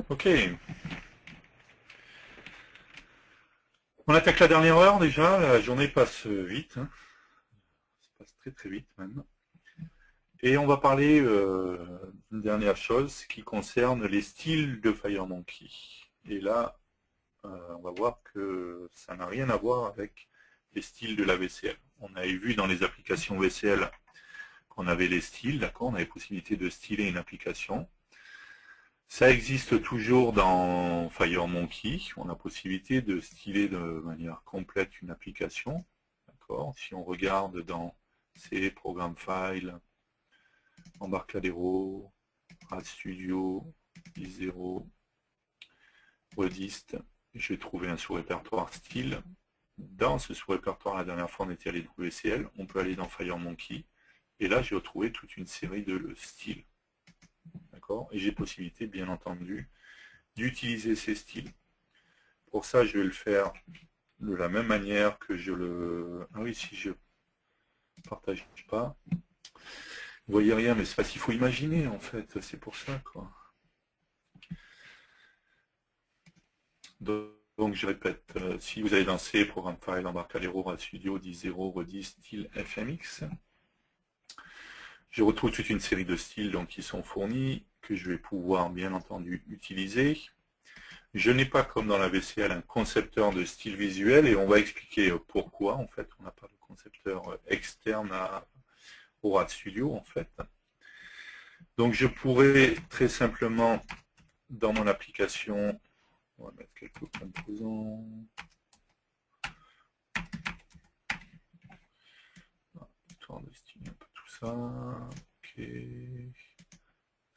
Ok. On attaque la dernière heure déjà, la journée passe vite, hein. Ça passe très très vite même. Et on va parler d'une dernière chose qui concerne les styles de FireMonkey. Et là, on va voir que ça n'a rien à voir avec les styles de la VCL. On avait vu dans les applications VCL qu'on avait les styles, d'accord, on avait possibilité de styler une application. Ça existe toujours dans FireMonkey, on a possibilité de styler de manière complète une application. Si on regarde dans ces programmes files, Embarcadero, RadStudio, i0, Redist, j'ai trouvé un sous-répertoire style. Dans ce sous-répertoire, la dernière fois on était allé dans VCL, on peut aller dans FireMonkey, et là j'ai retrouvé toute une série de styles. Et j'ai possibilité, bien entendu, d'utiliser ces styles. Pour ça, je vais le faire de la même manière que je le... Ah oui, si je partage pas, vous voyez rien, mais c'est parce qu'il faut imaginer, en fait, c'est pour ça, quoi. Donc, je répète, si vous allez dans C, Programme File, Embarcadero, RadStudio, i0, Redist, style FMX, je retrouve toute une série de styles donc, qui sont fournis, que je vais pouvoir, bien entendu, utiliser. Je n'ai pas, comme dans la VCL, un concepteur de style visuel, et on va expliquer pourquoi, en fait, on n'a pas de concepteur externe au RadStudio, en fait. Donc, je pourrais très simplement, dans mon application, on va mettre quelques composants. Histoire de styler un peu tout ça. Ok.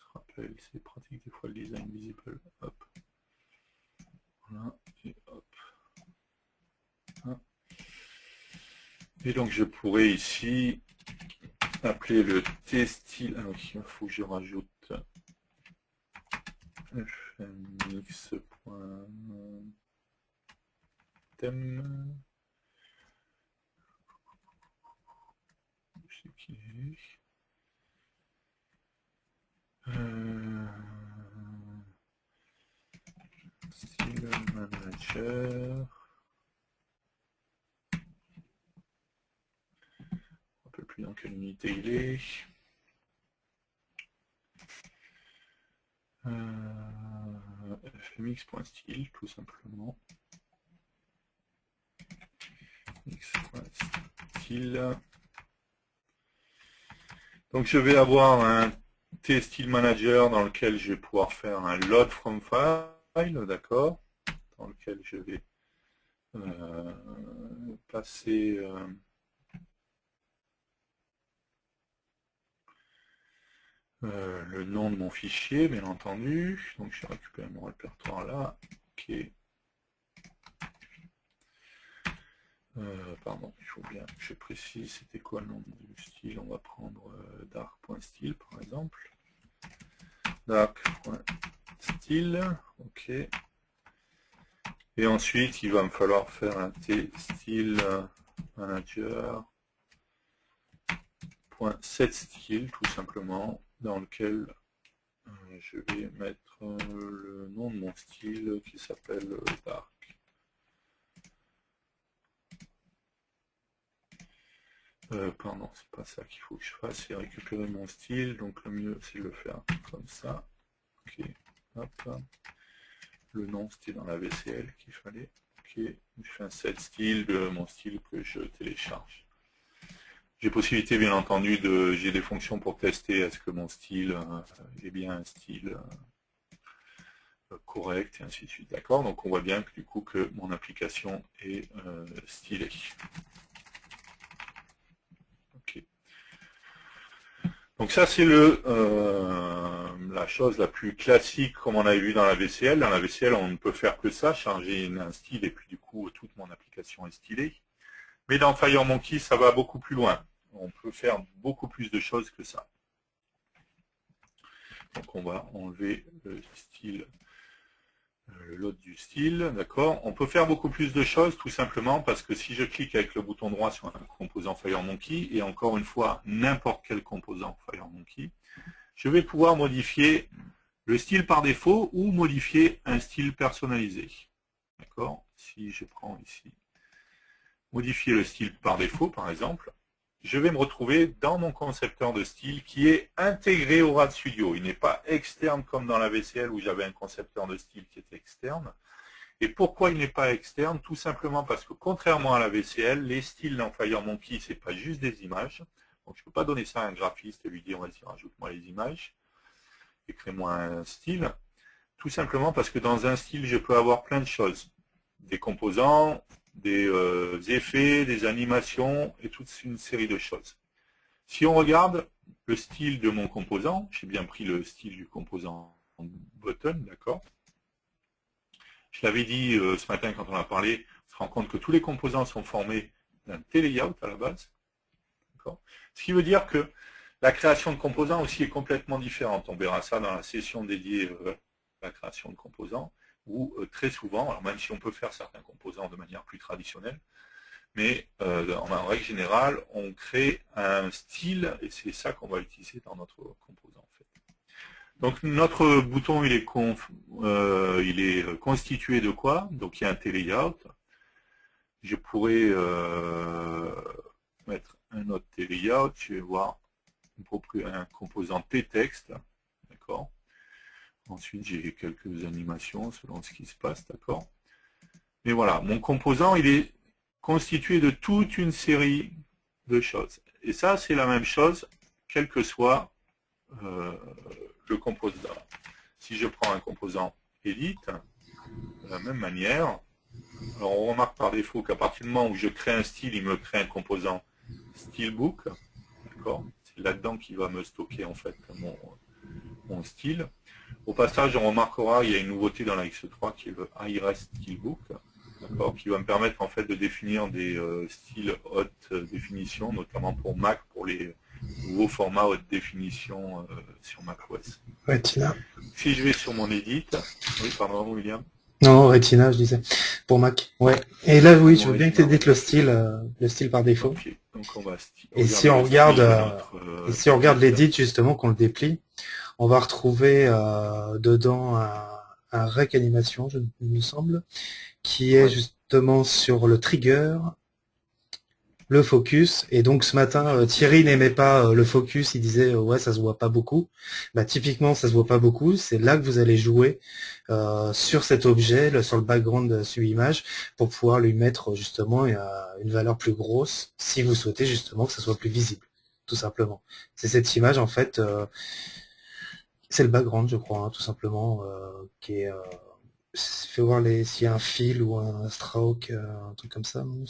Je rappelle, c'est pratique des fois le design visible. Hop. Voilà. Et hop. Et donc je pourrais ici appeler le t-style. Alors il faut que je rajoute fmx.thème. Je sais qui est. Style manager. Un peu plus dans quelle unité il est. fmx.style tout simplement. X.style. Donc je vais avoir un t-style manager dans lequel je vais pouvoir faire un load from file, d'accord, dans lequel je vais passer le nom de mon fichier, bien entendu. Donc je récupère mon répertoire là. Ok. Pardon, il faut bien que je précise c'était quoi le nom du style. On va prendre dark.style par exemple. Dark.style, ok. Et ensuite, il va me falloir faire un t-style manager.setStyle tout simplement, dans lequel je vais mettre le nom de mon style qui s'appelle dark. Pardon, c'est pas ça qu'il faut que je fasse, c'est récupérer mon style, donc le mieux c'est de le faire comme ça. Ok, hop. Le nom c'était dans la VCL qu'il fallait. Ok, je fais un set style de mon style que je télécharge. J'ai possibilité bien entendu de, j'ai des fonctions pour tester est-ce que mon style est bien un style correct et ainsi de suite. D'accord, donc on voit bien que du coup que mon application est stylée. Ok. Donc ça c'est la chose la plus classique comme on avait vu dans la VCL. Dans la VCL on ne peut faire que ça, changer un style et puis du coup toute mon application est stylée. Mais dans FireMonkey ça va beaucoup plus loin. On peut faire beaucoup plus de choses que ça. Donc on va enlever le style, le load du style, d'accord. On peut faire beaucoup plus de choses tout simplement parce que si je clique avec le bouton droit sur un composant FireMonkey, et encore une fois n'importe quel composant FireMonkey, je vais pouvoir modifier le style par défaut ou modifier un style personnalisé. D'accord? Si je prends ici, modifier le style par défaut, par exemple, je vais me retrouver dans mon concepteur de style qui est intégré au RAD Studio. Il n'est pas externe comme dans la VCL où j'avais un concepteur de style qui était externe. Et pourquoi il n'est pas externe? Tout simplement parce que contrairement à la VCL, les styles dans FireMonkey, ce n'est pas juste des images. Donc je ne peux pas donner ça à un graphiste et lui dire vas-y, rajoute-moi les images et crée-moi un style. Tout simplement parce que dans un style, je peux avoir plein de choses. Des composants, des effets, des animations et toute une série de choses. Si on regarde le style de mon composant, j'ai bien pris le style du composant button, d'accord? Je l'avais dit ce matin quand on a parlé, on se rend compte que tous les composants sont formés d'un T-layout à la base. Ce qui veut dire que la création de composants aussi est complètement différente. On verra ça dans la session dédiée à la création de composants, où très souvent, alors même si on peut faire certains composants de manière plus traditionnelle, mais en règle générale, on crée un style, et c'est ça qu'on va utiliser dans notre composant. En fait. Donc notre bouton, il est constitué de quoi? Donc il y a un T-layout. Je pourrais mettre un autre T-layout, je vais voir un composant T-texte, d'accord. Ensuite, j'ai quelques animations selon ce qui se passe, d'accord. Mais voilà, mon composant, il est constitué de toute une série de choses. Et ça, c'est la même chose, quel que soit le composant. Si je prends un composant Edit, de la même manière, alors on remarque par défaut qu'à partir du moment où je crée un style, il me crée un composant Stylebook, d'accord. C'est là-dedans qu'il va me stocker en fait mon style. Au passage, on remarquera qu'il y a une nouveauté dans la X3 qui est le iRest Stylebook, qui va me permettre en fait de définir des styles haute définition, notamment pour Mac, pour les nouveaux formats haute définition sur macOS. Retina. Si je vais sur mon edit, oui, pardon, William. Non, Retina, je disais, pour Mac. Ouais. Et là, oui, je veux bien que tu Retina, édites le style par défaut. Ok, donc on va Et si regarder on le regarde, style de notre et si on regarde edit. l'édit justement, qu'on le déplie, on va retrouver dedans un rec animation, il me semble, qui est justement sur le trigger, le focus. Et donc ce matin, Thierry n'aimait pas le focus, il disait ouais, ça se voit pas beaucoup. Bah typiquement, ça se voit pas beaucoup. C'est là que vous allez jouer sur cet objet, sur le background sub-image, pour pouvoir lui mettre justement une valeur plus grosse, si vous souhaitez justement que ça soit plus visible, tout simplement. C'est cette image en fait. C'est le background, je crois, hein, tout simplement, qui est. Fais voir s'il y a un fil ou un stroke, un truc comme ça, non?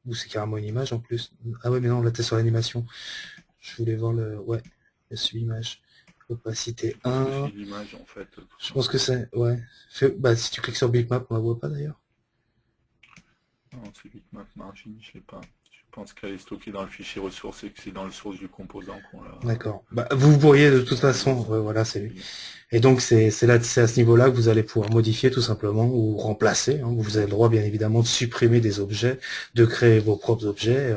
Ou c'est carrément une image en plus. Ah ouais, mais non, là t'es sur l'animation. Je voulais voir ouais, le sub-image. Opacité 1. L'image en fait. Je pense que c'est, ouais. Bah si tu cliques sur bitmap, on la voit pas d'ailleurs. Non, c'est bitmap margin, je sais pas. Je pense qu'elle est stockée dans le fichier ressources et que c'est dans le source du composant qu'on l'a. D'accord. Bah, vous pourriez de toute façon, ouais, voilà, c'est lui. Et donc c'est à ce niveau-là que vous allez pouvoir modifier tout simplement ou remplacer. Hein. Vous avez le droit bien évidemment de supprimer des objets, de créer vos propres objets.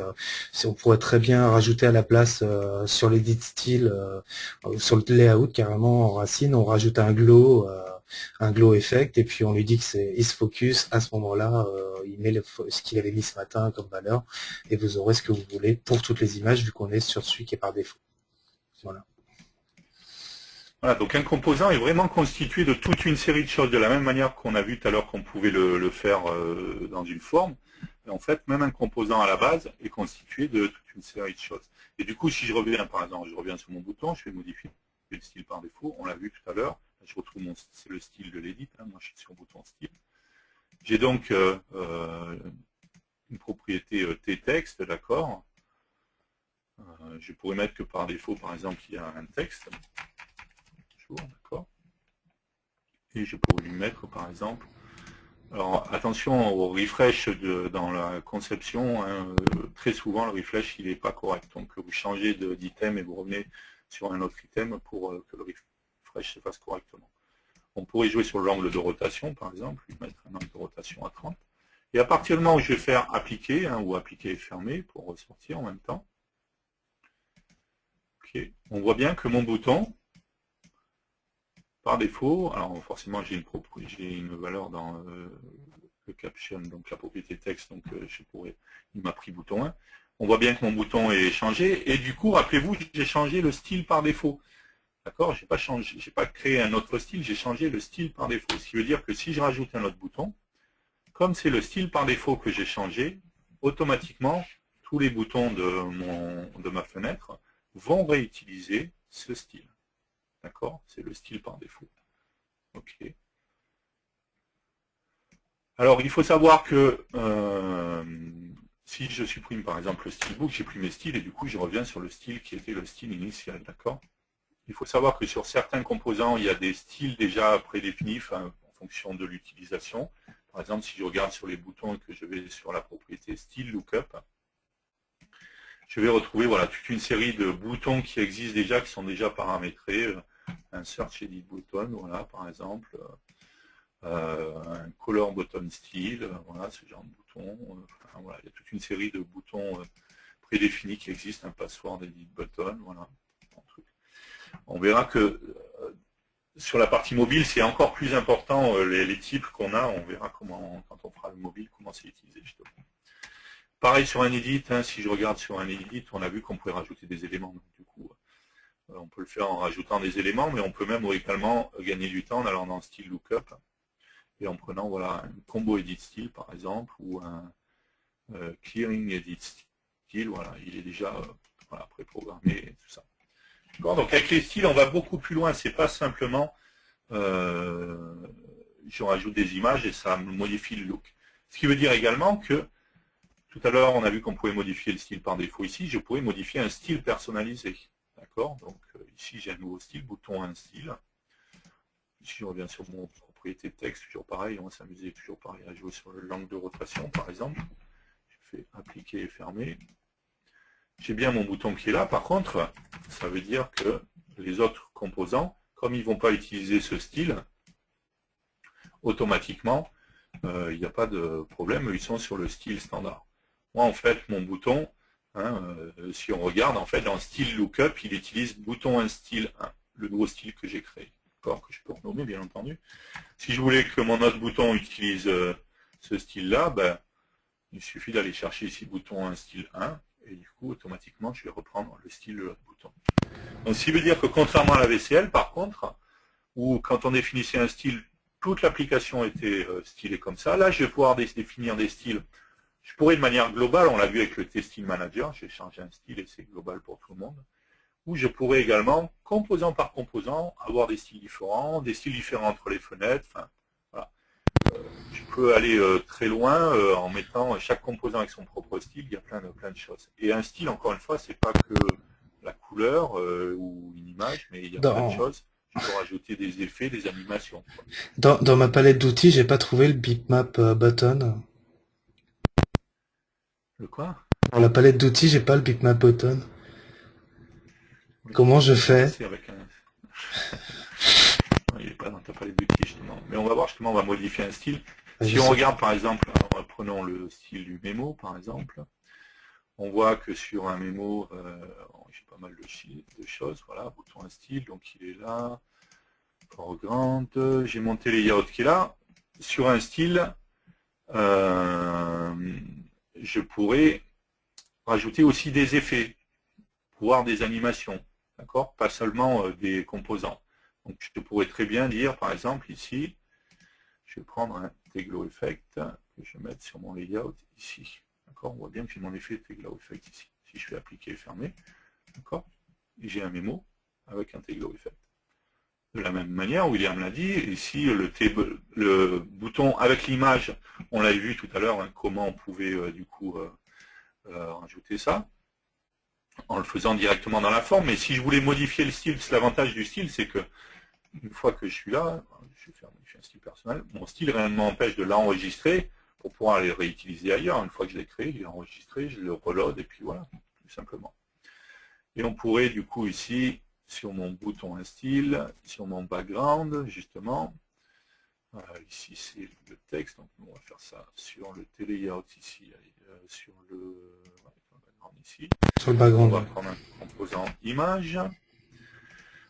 Si on pourrait très bien rajouter à la place sur l'edit style, sur le layout carrément en racine, on rajoute un glow effect et puis on lui dit que c'est is focus. À ce moment-là, il met ce qu'il avait mis ce matin comme valeur et vous aurez ce que vous voulez pour toutes les images vu qu'on est sur celui qui est par défaut. Voilà. Voilà, donc un composant est vraiment constitué de toute une série de choses, de la même manière qu'on a vu tout à l'heure qu'on pouvait le faire dans une forme. Et en fait, même un composant à la base est constitué de toute une série de choses. Et du coup, si je reviens, par exemple, je reviens sur mon bouton, je vais modifier le style par défaut, on l'a vu tout à l'heure, je retrouve c'est le style de l'édit, hein, moi je suis sur le bouton style. J'ai donc une propriété T-texte, d'accord. Je pourrais mettre que par défaut, par exemple, il y a un texte. D'accord. Et je pourrais lui mettre, par exemple, alors attention au refresh dans la conception, hein, très souvent le refresh il n'est pas correct. Donc vous changez d'item et vous revenez sur un autre item pour que le refresh se fasse correctement. On pourrait jouer sur l'angle de rotation, par exemple, lui mettre un angle de rotation à 30. Et à partir du moment où je vais faire appliquer, hein, ou appliquer et fermer pour ressortir en même temps, okay, on voit bien que mon bouton, par défaut, alors forcément j'ai une valeur dans le caption, donc la propriété texte, donc il m'a pris bouton 1. On voit bien que mon bouton est changé, et du coup, rappelez-vous, j'ai changé le style par défaut. D'accord? J'ai pas créé un autre style, j'ai changé le style par défaut. Ce qui veut dire que si je rajoute un autre bouton, comme c'est le style par défaut que j'ai changé, automatiquement, tous les boutons de ma fenêtre vont réutiliser ce style. D'accord? C'est le style par défaut. OK. Alors, il faut savoir que si je supprime par exemple le stylebook, j'ai plus mes styles et du coup je reviens sur le style qui était le style initial. D'accord? Il faut savoir que sur certains composants, il y a des styles déjà prédéfinis en fonction de l'utilisation. Par exemple, si je regarde sur les boutons et que je vais sur la propriété style lookup, je vais retrouver voilà, toute une série de boutons qui existent déjà, qui sont déjà paramétrés. Un search edit button, voilà, par exemple, un color button style, voilà, ce genre de bouton. Enfin, voilà, il y a toute une série de boutons prédéfinis qui existent, un password edit button, voilà. On verra que sur la partie mobile, c'est encore plus important les types qu'on a. On verra comment, quand on fera le mobile, comment c'est utilisé justement. Pareil sur un edit, hein, si je regarde sur un edit, on a vu qu'on pouvait rajouter des éléments. Donc, du coup, on peut le faire en rajoutant des éléments, mais on peut même également gagner du temps en allant dans style lookup et en prenant voilà, un combo edit style par exemple ou un clearing edit style. Voilà, il est déjà voilà, préprogrammé, tout ça. Donc avec les styles, on va beaucoup plus loin. C'est pas simplement je rajoute des images et ça modifie le look. Ce qui veut dire également que tout à l'heure, on a vu qu'on pouvait modifier le style par défaut ici. Je pourrais modifier un style personnalisé. D'accord? Donc ici, j'ai un nouveau style, bouton un style. Si je reviens sur mon propriété texte, toujours pareil, on va s'amuser toujours pareil à jouer sur l'angle de rotation, par exemple. Je fais appliquer et fermer. J'ai bien mon bouton qui est là. Par contre, ça veut dire que les autres composants, comme ils ne vont pas utiliser ce style, automatiquement, il n'y a pas de problème, ils sont sur le style standard. Moi, en fait, mon bouton, hein, si on regarde, en fait, dans style lookup, il utilise bouton 1 style 1, le nouveau style que j'ai créé, que je peux renommer, bien entendu. Si je voulais que mon autre bouton utilise ce style-là, ben, il suffit d'aller chercher ici bouton 1 style 1, et du coup, automatiquement, je vais reprendre le style de l'autre bouton. Donc, ce qui veut dire que contrairement à la VCL, par contre, où quand on définissait un style, toute l'application était stylée comme ça, là, je vais pouvoir définir des styles. Je pourrais de manière globale, on l'a vu avec le Testing Manager, j'ai changé un style et c'est global pour tout le monde, ou je pourrais également, composant par composant, avoir des styles différents entre les fenêtres, enfin, voilà. Je peux aller très loin en mettant chaque composant avec son propre style, il y a plein de choses. Et un style, encore une fois, c'est pas que la couleur ou une image, mais il y a plein de choses. Je peux rajouter des effets, des animations. Dans ma palette d'outils, j'ai pas trouvé le bitmap button. Le quoi? Dans la palette d'outils, j'ai pas le bitmap button. Comment je fais? Avec un... Il n'est pas dans ta palette d'outils justement. Mais on va voir justement, on va modifier un style. Si on regarde par exemple, prenons le style du mémo par exemple, on voit que sur un mémo, j'ai pas mal de choses. Voilà, bouton un style, donc il est là. Foreground, j'ai mon layout qui est là. Sur un style, je pourrais rajouter aussi des effets, voire des animations, d'accord? Pas seulement des composants. Donc je pourrais très bien dire, par exemple, ici, je vais prendre un Teglo Effect que je vais mettre sur mon layout ici. D'accord? On voit bien que j'ai mon effet Teglo Effect ici. Si je fais appliquer et fermer, d'accord? J'ai un mémo avec un Teglo Effect. De la même manière, William l'a dit, ici le bouton avec l'image, on l'a vu tout à l'heure, hein, comment on pouvait du coup rajouter ça en le faisant directement dans la forme. Mais si je voulais modifier le style, l'avantage du style, c'est que une fois que je suis là, je vais faire modifier un style personnel, mon style réellement m'empêche de l'enregistrer pour pouvoir le réutiliser ailleurs. Une fois que je l'ai créé, il est enregistré, je le reload et puis voilà, tout simplement. Et on pourrait du coup ici, sur mon bouton un style, sur mon background, justement, ici c'est le texte, donc on va faire ça sur le layout ici, sur le background ici. Sur le background. On va prendre un composant image.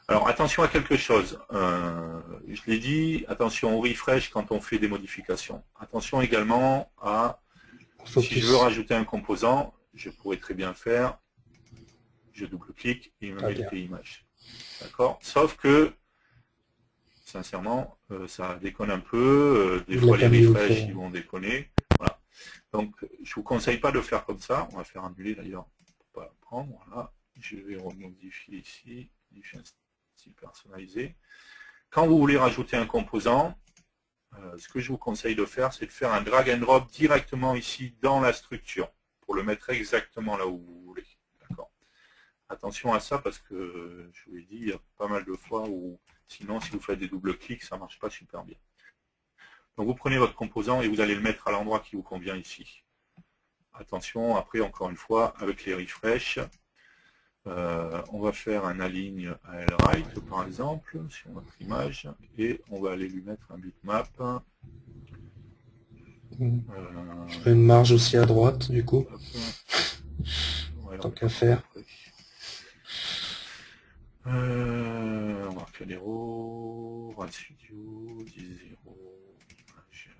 Alors attention à quelque chose, je l'ai dit, attention au refresh quand on fait des modifications. Attention également à, si je veux Focus. rajouter un composant, je pourrais très bien faire, je double-clique et il me Très met le bien. PImage. D'accord? Sauf que, sincèrement, ça déconne un peu, des Il l'a fois les pas mis où il refresh faut. ils vont déconner. Voilà. Donc je vous conseille pas de faire comme ça, on va faire annuler d'ailleurs, pour pas la prendre, voilà. Je vais remodifier ici, modifier un style personnalisé. Quand vous voulez rajouter un composant, ce que je vous conseille de faire, c'est de faire un drag and drop directement ici dans la structure, pour le mettre exactement là où vous voulez. D'accord. Attention à ça parce que, je vous l'ai dit, il y a pas mal de fois où, sinon, si vous faites des doubles clics, ça ne marche pas super bien. Donc vous prenez votre composant et vous allez le mettre à l'endroit qui vous convient ici. Attention, après, encore une fois, avec les refresh, on va faire un aligne ALRight par exemple sur notre image et on va aller lui mettre un bitmap. Je fais une marge aussi à droite, du coup, Ouais, tant qu'à faire. Marque Alero, Rad Studio, 10.0, image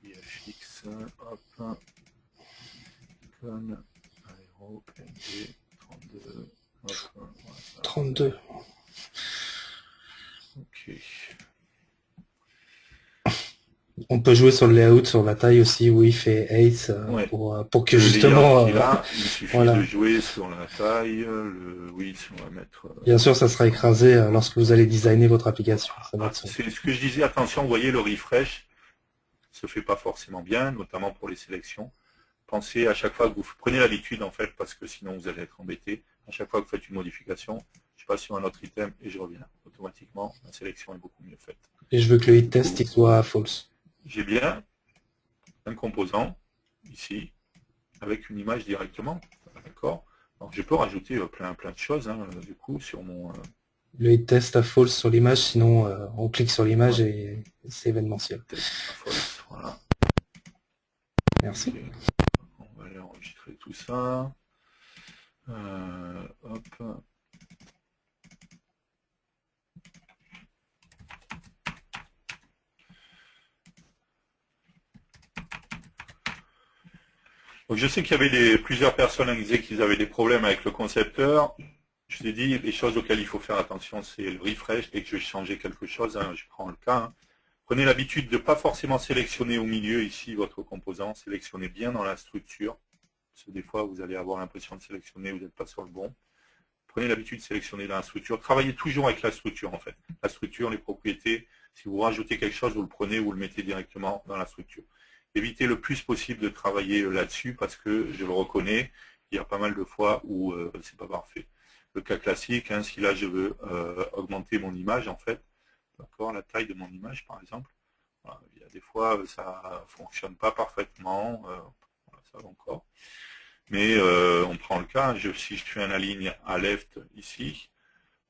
IFX, hop, icône, Alero, PNG, 32, hop, voilà, 32. ok. On peut jouer sur le layout, sur la taille aussi, où il fait Ace, Ouais. pour que Le layout justement, qu'il a, il suffit de voilà. jouer sur la taille, le width, on va mettre Bien sûr, ça sera 100. écrasé lorsque vous allez designer votre application. Ça va de son. C'est ce que je disais, attention, vous voyez le refresh se fait pas forcément bien, notamment pour les sélections. Pensez à chaque fois que vous prenez l'habitude en fait, parce que sinon vous allez être embêté. À chaque fois que vous faites une modification, je passe sur un autre item et je reviens. Automatiquement, la sélection est beaucoup mieux faite. Et je veux que le hit Du test coup, il soit false. j'ai bien un composant ici avec une image directement, d'accord. Donc je peux rajouter plein de choses du coup sur mon Le hit test à false sur l'image, sinon on clique sur l'image ouais, et c'est événementiel. test à false, voilà. Merci. Ok. On va aller enregistrer tout ça. Hop. Donc je sais qu'il y avait plusieurs personnes qui disaient qu'ils avaient des problèmes avec le concepteur. Je vous ai dit, les choses auxquelles il faut faire attention, c'est le refresh. Dès que je vais changer quelque chose, je prends le cas. Prenez l'habitude de ne pas forcément sélectionner au milieu ici votre composant. Sélectionnez bien dans la structure. Parce que des fois, vous allez avoir l'impression de sélectionner, vous n'êtes pas sur le bon. Prenez l'habitude de sélectionner dans la structure. Travaillez toujours avec la structure en fait. La structure, les propriétés. Si vous rajoutez quelque chose, vous le prenez, vous le mettez directement dans la structure. Évitez le plus possible de travailler là-dessus parce que je le reconnais, il y a pas mal de fois où c'est pas parfait. Le cas classique, si là je veux augmenter mon image en fait, d'accord, la taille de mon image par exemple, voilà, il y a des fois ça fonctionne pas parfaitement, voilà, ça va encore. Mais on prend le cas, si je fais un aligne à left ici,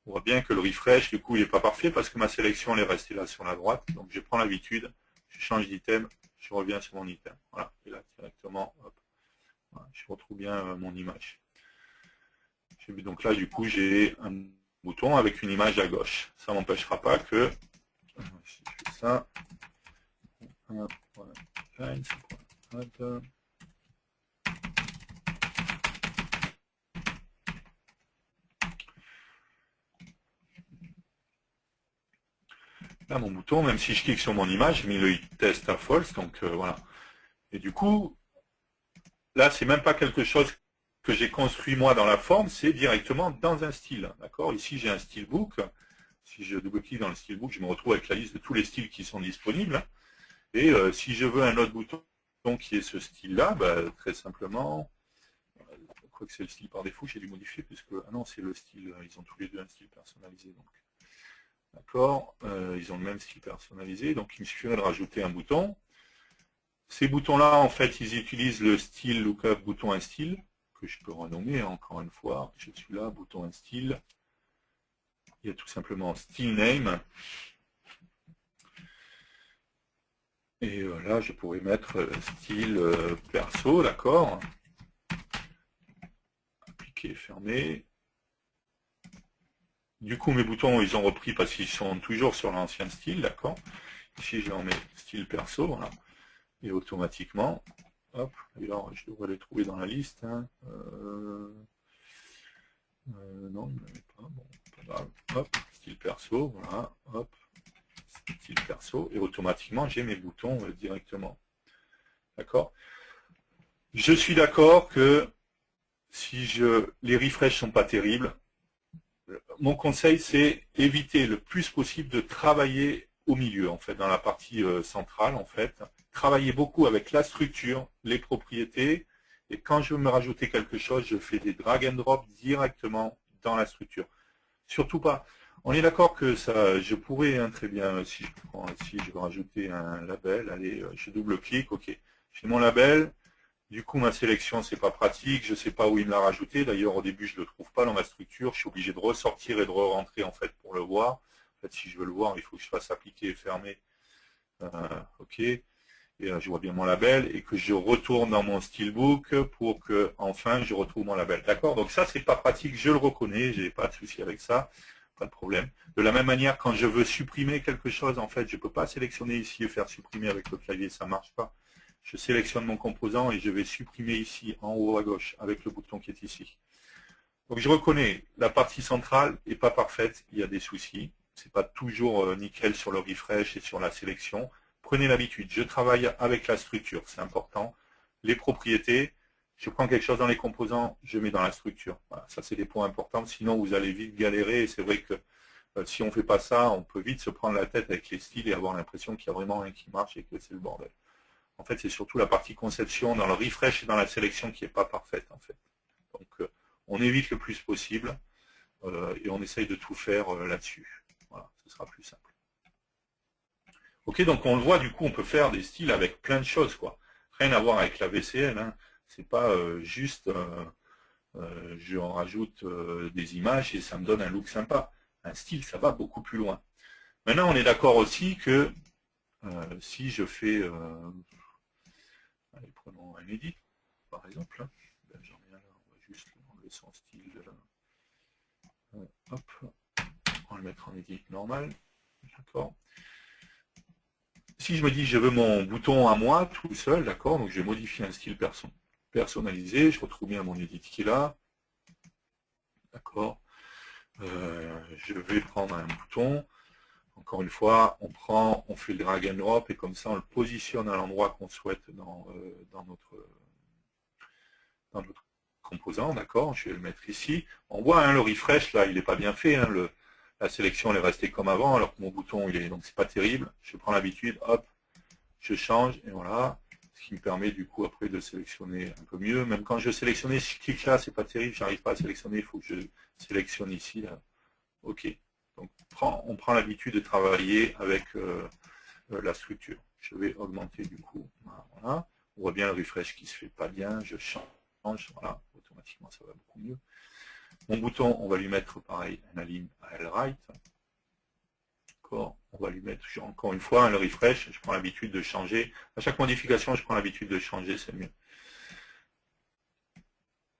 on voit bien que le refresh, du coup, il n'est pas parfait parce que ma sélection elle est restée là sur la droite. Donc je prends l'habitude, je change d'item, je reviens sur mon item. Voilà, et là directement, hop, voilà, je retrouve bien mon image. Donc là, du coup, j'ai un bouton avec une image à gauche. Ça n'empêchera pas que, si je fais ça, là, mon bouton, même si je clique sur mon image, j'ai mis le test à false, donc voilà. Et du coup, là, c'est même pas quelque chose que j'ai construit moi dans la forme, c'est directement dans un style. D'accord. Ici, j'ai un stylebook. Si je double-clique dans le stylebook, je me retrouve avec la liste de tous les styles qui sont disponibles. Et si je veux un autre bouton qui est ce style-là, très simplement, je crois que c'est le style par défaut, j'ai dû modifier, puisque, ah non, c'est le style, ils ont tous les deux un style personnalisé. D'accord, ils ont le même style personnalisé, donc il me suffirait de rajouter un bouton. Ces boutons-là, en fait, ils utilisent le style lookup bouton un style, que je peux renommer encore une fois. Je suis là, bouton un style. Il y a tout simplement style name. Et là, je pourrais mettre style perso, d'accord. Appliquer, fermer. Du coup, mes boutons, ils ont repris parce qu'ils sont toujours sur l'ancien style, d'accord. Ici, je leur mets style perso, voilà. Et automatiquement, hop, et alors je devrais les trouver dans la liste. Hein. Non, il ne met pas, bon, pas grave. Hop, style perso, voilà, hop, style perso, et automatiquement, j'ai mes boutons directement. D'accord. Je suis d'accord que si les refresh sont pas terribles, mon conseil, c'est éviter le plus possible de travailler au milieu, en fait, dans la partie centrale, en fait. Travailler beaucoup avec la structure, les propriétés, et quand je veux me rajouter quelque chose, je fais des drag and drop directement dans la structure. Surtout pas. On est d'accord que ça, je pourrais très bien, si je veux rajouter un label, allez, je double-clique, ok. J'ai mon label. Du coup, ma sélection, c'est pas pratique, je sais pas où il me l'a rajouté. D'ailleurs, au début, je le trouve pas dans ma structure. Je suis obligé de ressortir et de re-rentrer en fait pour le voir. En fait, si je veux le voir, il faut que je fasse appliquer et fermer. OK. Et je vois bien mon label et que je retourne dans mon steelbook pour que enfin je retrouve mon label. D'accord. Donc ça, c'est pas pratique. Je le reconnais. J'ai pas de souci avec ça. Pas de problème. De la même manière, quand je veux supprimer quelque chose, en fait, je peux pas sélectionner ici et faire supprimer avec le clavier. Ça marche pas. Je sélectionne mon composant et je vais supprimer ici en haut à gauche avec le bouton qui est ici. Donc je reconnais, la partie centrale n'est pas parfaite, il y a des soucis. C'est pas toujours nickel sur le refresh et sur la sélection. Prenez l'habitude, je travaille avec la structure, c'est important. Les propriétés, je prends quelque chose dans les composants, je mets dans la structure. Voilà, ça c'est des points importants, sinon vous allez vite galérer et c'est vrai que si on ne fait pas ça, on peut vite se prendre la tête avec les styles et avoir l'impression qu'il n'y a vraiment rien qui marche et que c'est le bordel. En fait, c'est surtout la partie conception dans le refresh et dans la sélection qui n'est pas parfaite, en fait. Donc, on évite le plus possible et on essaye de tout faire là-dessus. Voilà, ce sera plus simple. Ok, donc on le voit, du coup, on peut faire des styles avec plein de choses, quoi. Rien à voir avec la VCL, hein. C'est pas juste je en rajoute des images et ça me donne un look sympa. Un style, ça va beaucoup plus loin. Maintenant, on est d'accord aussi que si je fais allez, prenons un edit, par exemple. Ben, j'en ai un là, on va juste enlever son style. Hop, on va le mettre en edit normal. D'accord. Si je me dis je veux mon bouton à moi tout seul, d'accord, donc je vais modifier un style personnalisé, je retrouve bien mon edit qui est là. D'accord. Je vais prendre un bouton. Encore une fois, on fait le drag and drop et comme ça on le positionne à l'endroit qu'on souhaite dans notre composant, d'accord, je vais le mettre ici. On voit hein, le refresh, là, il n'est pas bien fait, hein, la sélection elle est restée comme avant, alors que mon bouton, il est, donc c'est pas terrible. Je prends l'habitude, hop, je change, et voilà, ce qui me permet du coup après de sélectionner un peu mieux. Même quand je sélectionne, si je clique là, c'est pas terrible, j'arrive pas à sélectionner, il faut que je sélectionne ici, là. Ok, donc on prend l'habitude de travailler avec la structure. Je vais augmenter du coup, voilà. On voit bien le refresh qui se fait pas bien, je change. Voilà, automatiquement ça va beaucoup mieux. Mon bouton, on va lui mettre pareil un align à L-right. D'accord, on va lui mettre encore une fois le refresh, je prends l'habitude de changer. À chaque modification, je prends l'habitude de changer, c'est mieux.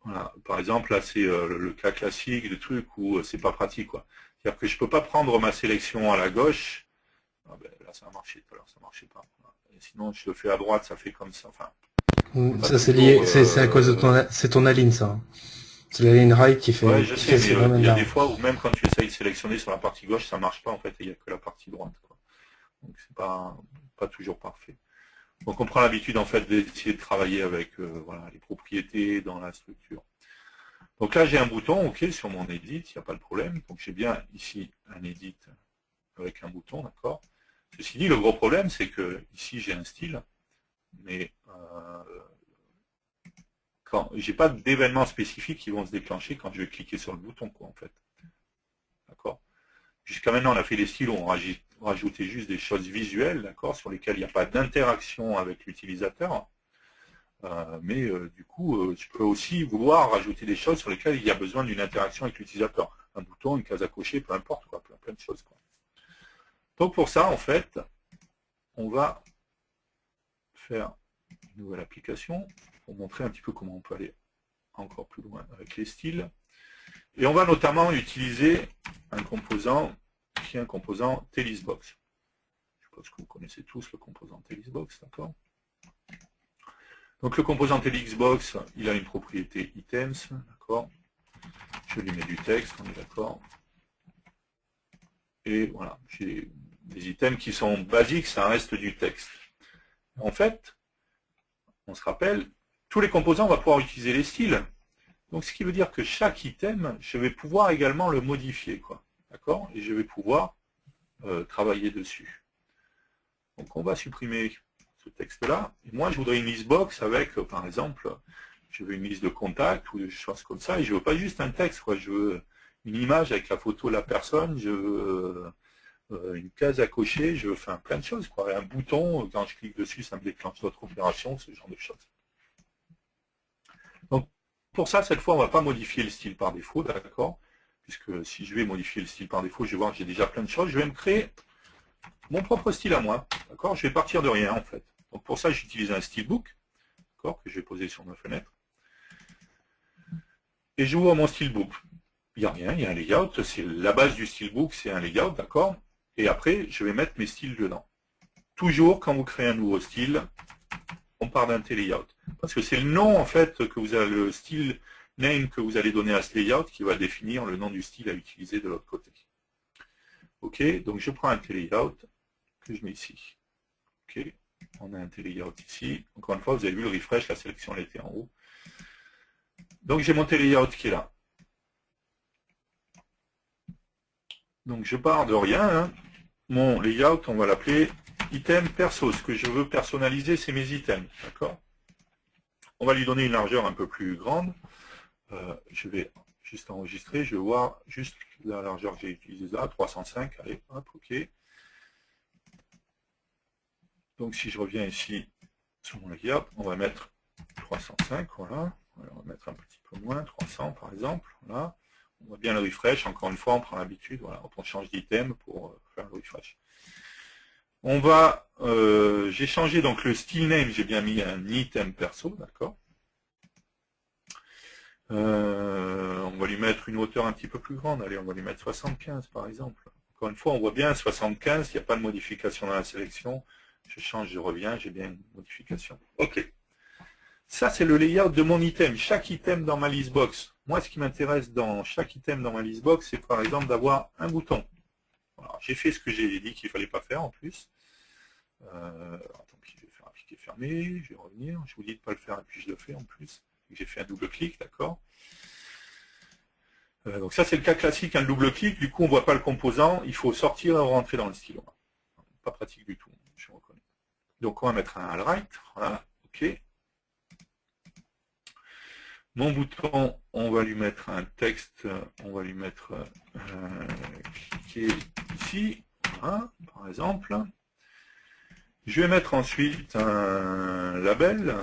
Voilà, par exemple, là c'est le cas classique de truc où c'est pas pratique, quoi. C'est-à-dire que je peux pas prendre ma sélection à la gauche. Ah ben, là ça a marché, tout à l'heure ça marchait pas. Et sinon, je le fais à droite, ça fait comme ça. Enfin, Ça c'est lié, c'est à cause de ton align ça. Hein. C'est la ligne right ouais, qui je fait sais, ce mais il y a phénomène-là. des fois où même quand tu essayes de sélectionner sur la partie gauche, ça marche pas en fait, il n'y a que la partie droite. Quoi. Donc c'est pas toujours parfait. Donc on prend l'habitude en fait d'essayer de travailler avec voilà, les propriétés dans la structure. Donc là j'ai un bouton, ok, sur mon edit, il n'y a pas de problème. Donc j'ai bien ici un edit avec un bouton, d'accord. Ceci dit, le gros problème c'est que ici j'ai un style, mais quand j'ai pas d'événements spécifiques qui vont se déclencher quand je vais cliquer sur le bouton, quoi, en fait. D'accord. Jusqu'à maintenant, on a fait des styles où on rajoutait juste des choses visuelles, d'accord, sur lesquelles il n'y a pas d'interaction avec l'utilisateur. Mais du coup, tu peux aussi vouloir rajouter des choses sur lesquelles il y a besoin d'une interaction avec l'utilisateur. Un bouton, une case à cocher, peu importe, quoi, plein de choses. Quoi. Donc pour ça, en fait, on va faire une nouvelle application pour montrer un petit peu comment on peut aller encore plus loin avec les styles. Et on va notamment utiliser un composant qui est un composant TLisBox. Je pense que vous connaissez tous le composant TLisBox, d'accord? Donc le composant TLisBox, il a une propriété items, d'accord? Je lui mets du texte, on est d'accord? Et voilà, j'ai des items qui sont basiques, ça reste du texte. En fait, on se rappelle, tous les composants, on va pouvoir utiliser les styles. Donc ce qui veut dire que chaque item, je vais pouvoir également le modifier, quoi. D'accord? Et je vais pouvoir travailler dessus. Donc on va supprimer ce texte-là. Et moi, je voudrais une listbox avec, par exemple, je veux une liste de contacts ou des choses comme ça. Et je veux pas juste un texte, quoi. Je veux une image avec la photo de la personne. Je veux une case à cocher. Je veux faire plein de choses, quoi. Et un bouton, quand je clique dessus, ça me déclenche d'autres opérations, ce genre de choses. Donc pour ça, cette fois, on ne va pas modifier le style par défaut, d'accord? Puisque si je vais modifier le style par défaut, je vais voir que j'ai déjà plein de choses. Je vais me créer mon propre style à moi, d'accord? Je vais partir de rien, en fait. Donc pour ça, j'utilise un stylebook, d'accord, que je vais poser sur ma fenêtre. Et j'ouvre mon stylebook. Il n'y a rien, il y a un layout. C'est la base du stylebook, c'est un layout, d'accord? Et après, je vais mettre mes styles dedans. Toujours, quand vous créez un nouveau style, on part d'un layout. Parce que c'est le nom, en fait, que vous avez, le style name que vous allez donner à ce layout qui va définir le nom du style à utiliser de l'autre côté. Ok, donc je prends un layout que je mets ici. Ok, on a un layout ici. Encore une fois, vous avez vu le refresh, la sélection elle était en haut. Donc j'ai mon layout qui est là. Donc je pars de rien. Hein. Mon layout, on va l'appeler item perso. Ce que je veux personnaliser, c'est mes items. D'accord? On va lui donner une largeur un peu plus grande. Je vais juste enregistrer. Je vais voir juste la largeur que j'ai utilisée là, 305. Allez, hop, ok. Donc si je reviens ici sur mon layout, on va mettre 305, voilà. On va mettre un petit peu moins, 300 par exemple. Voilà. On va bien le refresh. Encore une fois, on prend l'habitude. Voilà, on change d'item pour faire le refresh. On va, j'ai changé donc le style name, j'ai bien mis un item perso, d'accord. On va lui mettre une hauteur un petit peu plus grande. Allez, on va lui mettre 75 par exemple. Encore une fois, on voit bien 75, il n'y a pas de modification dans la sélection. Je change, je reviens, j'ai bien une modification. Ok. Ça, c'est le layout de mon item. Chaque item dans ma listbox. Moi, ce qui m'intéresse dans chaque item dans ma listbox, c'est par exemple d'avoir un bouton. Voilà. J'ai fait ce que j'ai dit qu'il ne fallait pas faire en plus. Attends, je vais faire appliquer fermé, je vais revenir. Je vous dis de ne pas le faire et puis je le fais en plus. J'ai fait un double clic, d'accord. Donc ça, c'est le cas classique, un double clic. Du coup, on ne voit pas le composant. Il faut sortir et rentrer dans le stylo. Pas pratique du tout, je reconnais. Donc, on va mettre un alt-right. Voilà, ok. Mon bouton, on va lui mettre un texte, on va lui mettre cliquer ici, voilà, par exemple. Je vais mettre ensuite un label.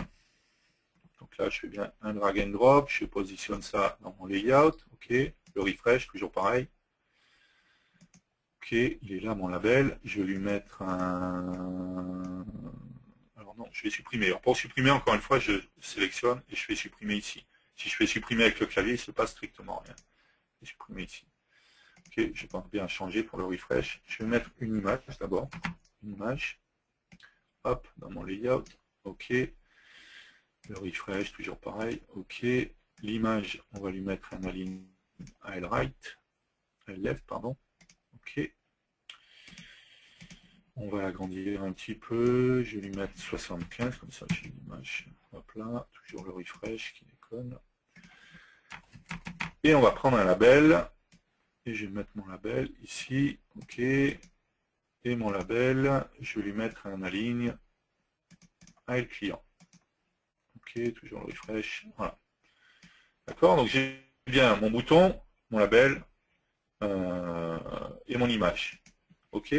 Donc là, je fais bien un drag and drop, je positionne ça dans mon layout, ok. Le refresh, toujours pareil. Ok, il est là mon label. Je vais lui mettre un... Alors non, je vais supprimer. Alors pour supprimer, encore une fois, je sélectionne et je fais supprimer ici. Si je fais supprimer avec le clavier, il ne se passe strictement rien. Je vais supprimer ici. Ok, je pense bien changer pour le refresh. Je vais mettre une image d'abord. Une image. Hop, dans mon layout. Ok. Le refresh, toujours pareil. Ok. L'image, on va lui mettre un align right. Left, pardon. Ok. On va l'agrandir un petit peu. Je vais lui mettre 75, comme ça j'ai l'image. Hop là, toujours le refresh qui déconne. Et on va prendre un label. Et je vais mettre mon label ici. Ok. Et mon label, je vais lui mettre un align le client. Ok, toujours le refresh. Voilà. D'accord, donc j'ai bien mon bouton, mon label et mon image. Ok.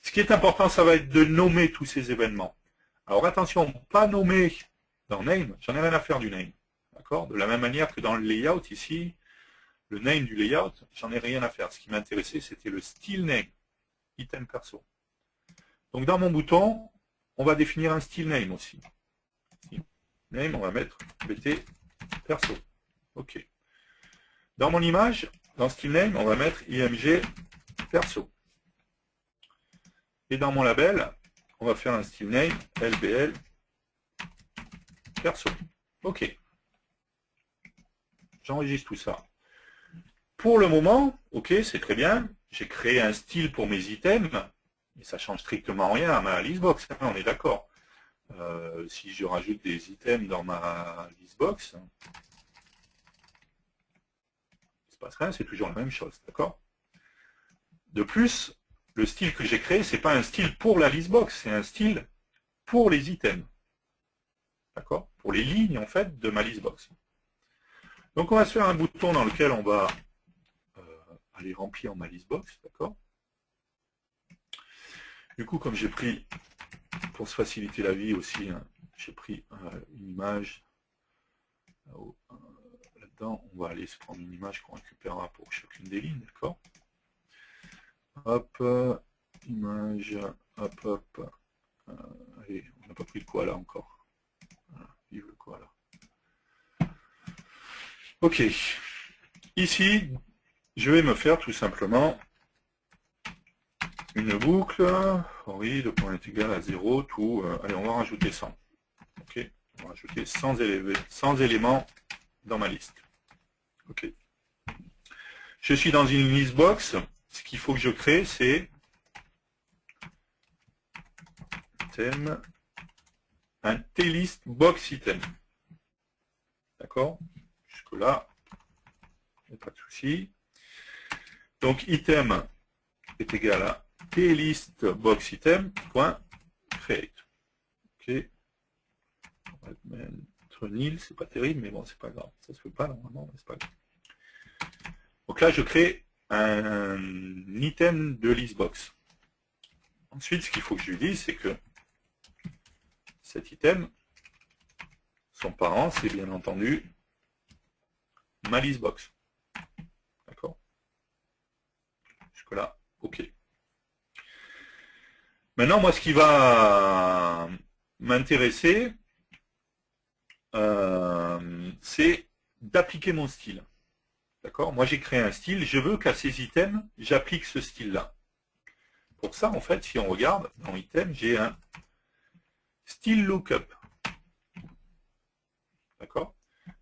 Ce qui est important, ça va être de nommer tous ces événements. Alors attention, pas nommer dans name, j'en ai rien à faire du name. D'accord. De la même manière que dans le layout ici, le name du layout, j'en ai rien à faire. Ce qui m'intéressait, c'était le style name, item perso. Donc dans mon bouton, on va définir un style name aussi. Name, on va mettre bt perso. Ok. Dans mon image, dans style name, on va mettre IMG perso. Et dans mon label, on va faire un style name LBL perso. OK. J'enregistre tout ça. Pour le moment, OK, c'est très bien. J'ai créé un style pour mes items, mais ça change strictement rien à ma listbox, hein, on est d'accord. Si je rajoute des items dans ma listbox, il ne se passe rien, c'est toujours la même chose, d'accord? De plus, le style que j'ai créé, ce n'est pas un style pour la listbox, c'est un style pour les items. D'accord? Pour les lignes, en fait, de ma listbox. Donc, on va se faire un bouton dans lequel on va aller remplir ma listbox, d'accord? Du coup, comme j'ai pris, pour se faciliter la vie aussi, hein, j'ai pris une image là-dedans. On va aller se prendre une image qu'on récupérera pour chacune des lignes, d'accord? Hop, image, hop, hop. Allez, on n'a pas pris le koala encore. Voilà, vive le koala. Ok. Ici, je vais me faire tout simplement une boucle. Oui, le point est égal à 0, tout. Allez, on va rajouter 100. Ok. On va rajouter 100 éléments dans ma liste. Ok. Je suis dans une listbox. Ce qu'il faut que je crée, c'est item, un T-list box item. D'accord? Jusque-là, il n'y a pas de souci. Donc, item est égal à T-list box item point create. Ok. On va mettre nil, c'est pas terrible, mais bon, c'est pas grave. Ça se fait pas normalement, mais c'est pas grave. Donc là, je crée un item de listbox. Ensuite, ce qu'il faut que je lui dise, c'est que cet item, son parent, c'est bien entendu ma listbox. D'accord? Jusque-là, OK. Maintenant, moi, ce qui va m'intéresser, c'est d'appliquer mon style. D'accord? Moi, j'ai créé un style, je veux qu'à ces items, j'applique ce style-là. Pour ça, en fait, si on regarde, dans item, j'ai un style lookup. D'accord?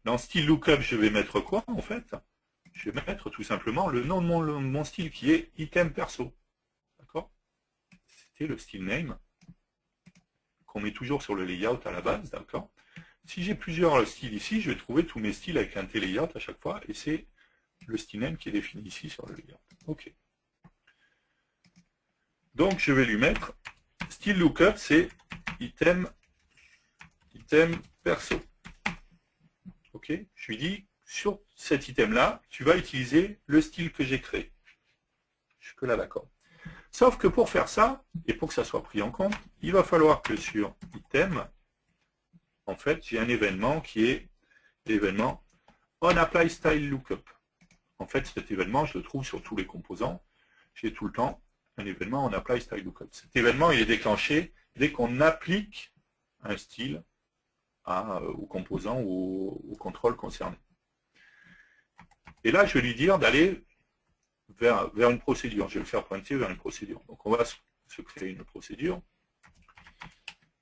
Dans style lookup, je vais mettre quoi, en fait? Je vais mettre tout simplement le nom de mon style, qui est item perso. D'accord? C'était le style name, qu'on met toujours sur le layout à la base, d'accord? Si j'ai plusieurs styles ici, je vais trouver tous mes styles avec un T-layout à chaque fois, et c'est le style name qui est défini ici sur le layout. OK. Donc, je vais lui mettre style lookup, c'est item perso. OK. Je lui dis, sur cet item-là, tu vas utiliser le style que j'ai créé. Jusque-là, d'accord. Sauf que pour faire ça, et pour que ça soit pris en compte, il va falloir que sur item, en fait, j'ai un événement qui est l'événement onApplyStyleLookup. En fait, cet événement, je le trouve sur tous les composants. J'ai tout le temps un événement onApplyStyleLookup. Cet événement, il est déclenché dès qu'on applique un style au composant ou au contrôle concerné. Et là, je vais lui dire d'aller vers une procédure. Je vais le faire pointer vers une procédure. Donc, on va se créer une procédure.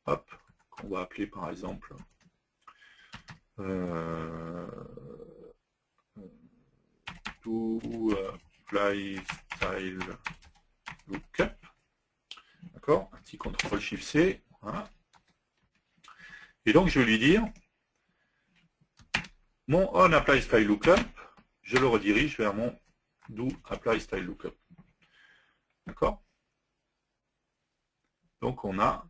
Hop, qu'on va appeler par exemple to apply style lookup. D'accord? Un petit CTRL SHIFT C. Voilà. Et donc, je vais lui dire mon onApplyStyleLookup, je le redirige vers mon doApplyStyleLookup. D'accord? Donc, on a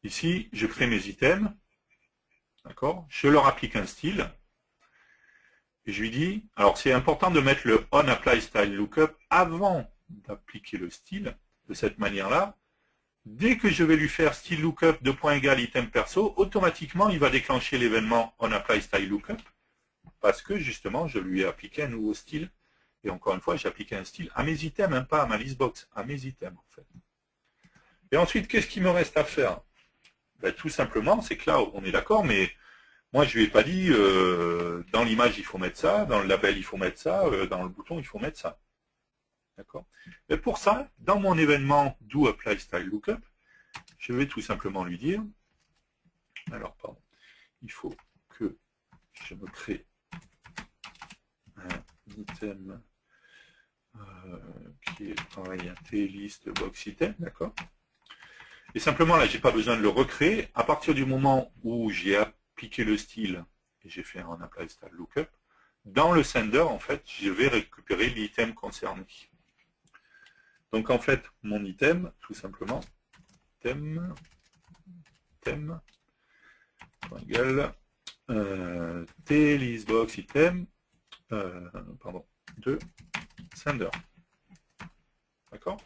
ici, je crée mes items. D'accord? Je leur applique un style. Et je lui dis, alors c'est important de mettre le onApplyStyleLookup avant d'appliquer le style. De cette manière-là, dès que je vais lui faire style lookup de point égal item perso, automatiquement il va déclencher l'événement onApplyStyleLookup parce que justement je lui ai appliqué un nouveau style. Et encore une fois, j'ai appliqué un style à mes items, hein, pas à ma listbox, à mes items en fait. Et ensuite, qu'est-ce qu'il me reste à faire? Ben, tout simplement, c'est que là, on est d'accord, mais Moi, je lui ai pas dit, dans l'image, il faut mettre ça, dans le label, il faut mettre ça, dans le bouton, il faut mettre ça. D'accord. Mais pour ça, dans mon événement Do Apply Style Lookup, je vais tout simplement lui dire, alors, pardon, il faut que je me crée un item qui est pareil, un T-list box item, d'accord. Et simplement, là, j'ai pas besoin de le recréer. À partir du moment où j'ai appliqué le style et j'ai fait un Apply Style Lookup, dans le sender, en fait, je vais récupérer l'item concerné. Donc, en fait, mon item, tout simplement, thème égale T-listBox item, de sender. D'accord.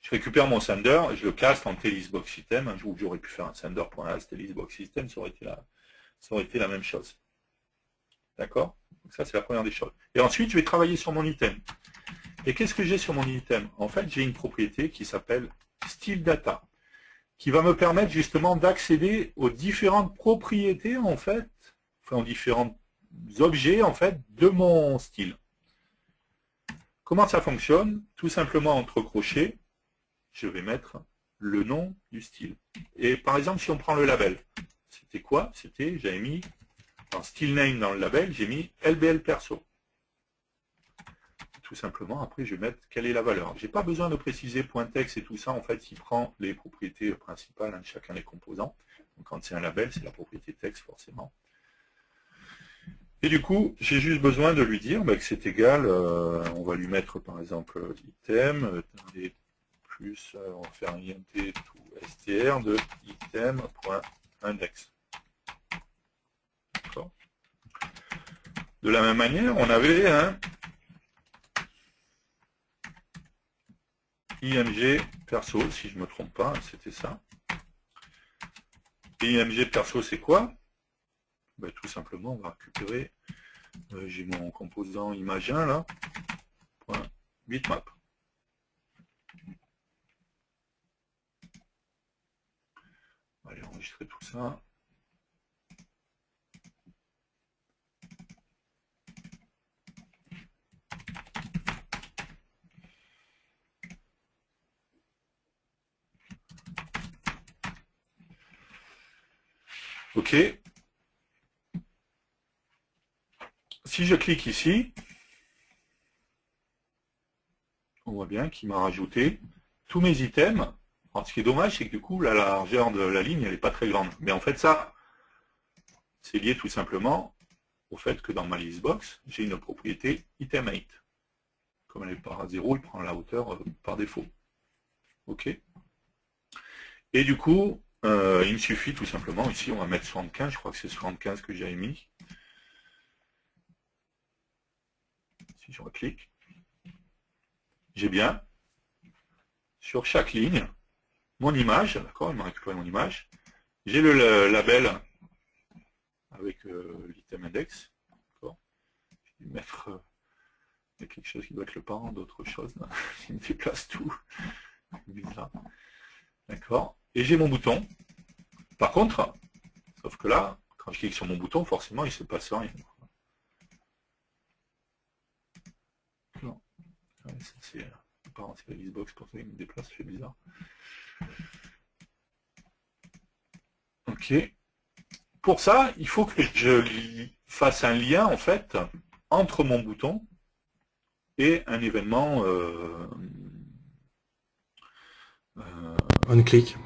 Je récupère mon sender, je le caste en T-listBox item, où j'aurais pu faire un sender.as T-listBox item, ça aurait été la même chose. D'accord. Donc ça, c'est la première des choses. Et ensuite, je vais travailler sur mon item. Et qu'est-ce que j'ai sur mon item? En fait, j'ai une propriété qui s'appelle StyleData, qui va me permettre justement d'accéder aux différentes propriétés, en fait, enfin, aux différents objets, en fait, de mon style. Comment ça fonctionne? Tout simplement, entre crochets, je vais mettre le nom du style. Et par exemple, si on prend le label, c'était quoi? C'était, j'avais mis, en style name dans le label, j'ai mis LBL perso. Tout simplement, après, je vais mettre quelle est la valeur. Je n'ai pas besoin de préciser .text et tout ça. En fait, il prend les propriétés principales de chacun des composants. Donc, quand c'est un label, c'est la propriété texte, forcément. Et du coup, j'ai juste besoin de lui dire que c'est égal. On va lui mettre, par exemple, item, plus, on va faire int to str de item.index. D'accord. De la même manière, on avait un img perso, si je ne me trompe pas, c'était ça. Et img perso, c'est quoi? Tout simplement, on va récupérer, j'ai mon composant image 1 là, point bitmap. On va aller enregistrer tout ça. OK. Si je clique ici, on voit bien qu'il m'a rajouté tous mes items. Alors, ce qui est dommage, c'est que du coup, la largeur de la ligne, elle n'est pas très grande. Mais en fait, ça, c'est lié tout simplement au fait que dans ma listbox, j'ai une propriété item8. Comme elle est par 0, il prend la hauteur par défaut. OK. Et du coup, il me suffit tout simplement, ici on va mettre 75, je crois que c'est 75 que j'avais mis. Si je reclique, j'ai bien, sur chaque ligne, mon image, d'accord, il m'a récupéré mon image. J'ai le label avec l'item index, d'accord. Je vais mettre il y a quelque chose qui doit être le parent d'autre chose, là. Il me déplace tout. Bizarre. D'accord. Et j'ai mon bouton. Par contre, sauf que là, quand je clique sur mon bouton, forcément, il ne se passe rien. Non. Ouais, c'est la listbox, pour ça il me déplace, c'est bizarre. Ok. Pour ça, il faut que je fasse un lien, en fait, entre mon bouton et un événement on-click.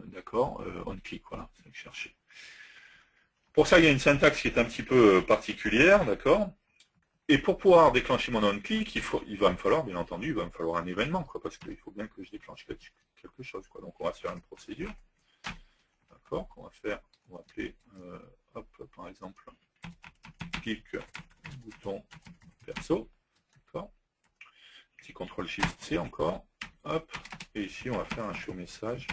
D'accord, on-click, voilà, c'est ce que je cherchais. Pour ça, il y a une syntaxe qui est un petit peu particulière, d'accord. Et pour pouvoir déclencher mon on-click, il va me falloir, bien entendu, il va me falloir un événement, quoi, parce qu'il faut bien que je déclenche quelque chose, quoi. Donc on va se faire une procédure, d'accord, qu'on va faire, on va appeler, hop, par exemple, clic bouton perso, d'accord. Petit CTRL-SHIFT-C encore, hop, et ici on va faire un show message.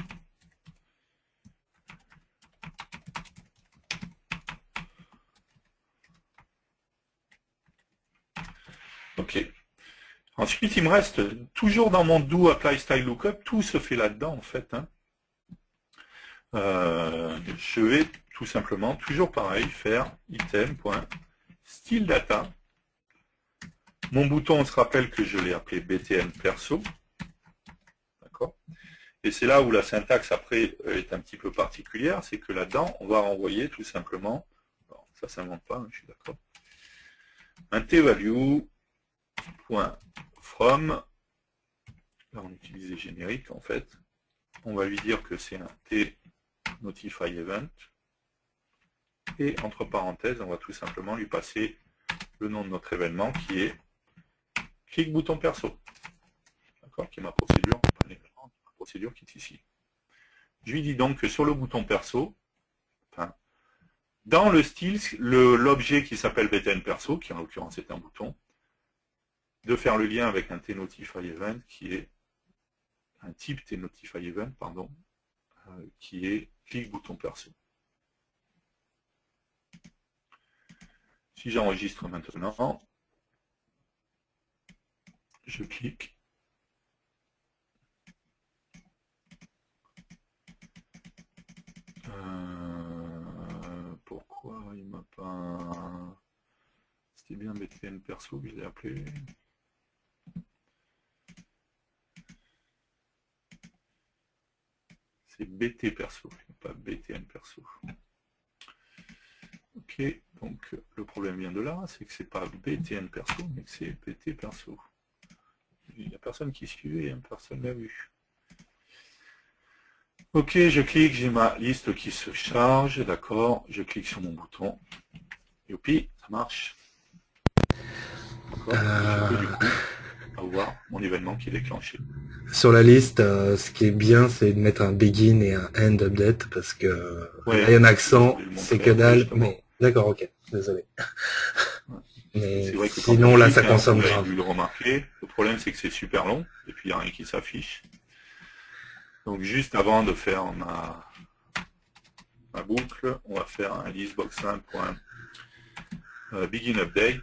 Ok. Ensuite, il me reste toujours dans mon Do Apply Style Lookup, tout se fait là-dedans en fait. Hein. je vais tout simplement, toujours pareil, faire item.styledata. Mon bouton, on se rappelle que je l'ai appelé BTN perso. D'accord. Et c'est là où la syntaxe après est un petit peu particulière, c'est que là-dedans, on va renvoyer tout simplement, alors, ça s'invente pas, hein, je suis d'accord, un tvalue.from, là on utilise les génériques en fait, on va lui dire que c'est un tNotifyEvent, et entre parenthèses, on va tout simplement lui passer le nom de notre événement qui est clic bouton perso, d'accord, qui est ma procédure, qui est ici. Je lui dis donc que sur le bouton perso, enfin, dans le style, l'objet qui s'appelle BTN perso, qui en l'occurrence est un bouton, de faire le lien avec un tNotifyEvent qui est un type tNotifyEvent, pardon, qui est clic bouton perso. Si j'enregistre maintenant, je clique. Pourquoi il m'a pas... C'était bien BTN perso que je l'ai appelé. C'est BT perso, pas BTN perso. Ok, donc le problème vient de là, c'est que c'est pas BTN perso, mais que c'est BT perso. Il n'y a personne qui suivait, hein, personne l'a vu. Ok, je clique, j'ai ma liste qui se charge, d'accord, je clique sur mon bouton. Youpi, ça marche. Je peux du coup avoir mon événement qui est déclenché. Sur la liste, ce qui est bien, c'est de mettre un begin et un end update, parce que Ouais, Ryan Accent, c'est que dalle, justement. mais d'accord, ok, désolé. Mais vrai que sinon, là, ça consomme grave. Vous le remarquer, le problème c'est que c'est super long, et puis il n'y a rien qui s'affiche. Donc juste avant de faire ma boucle, on va faire un listbox1.begin update,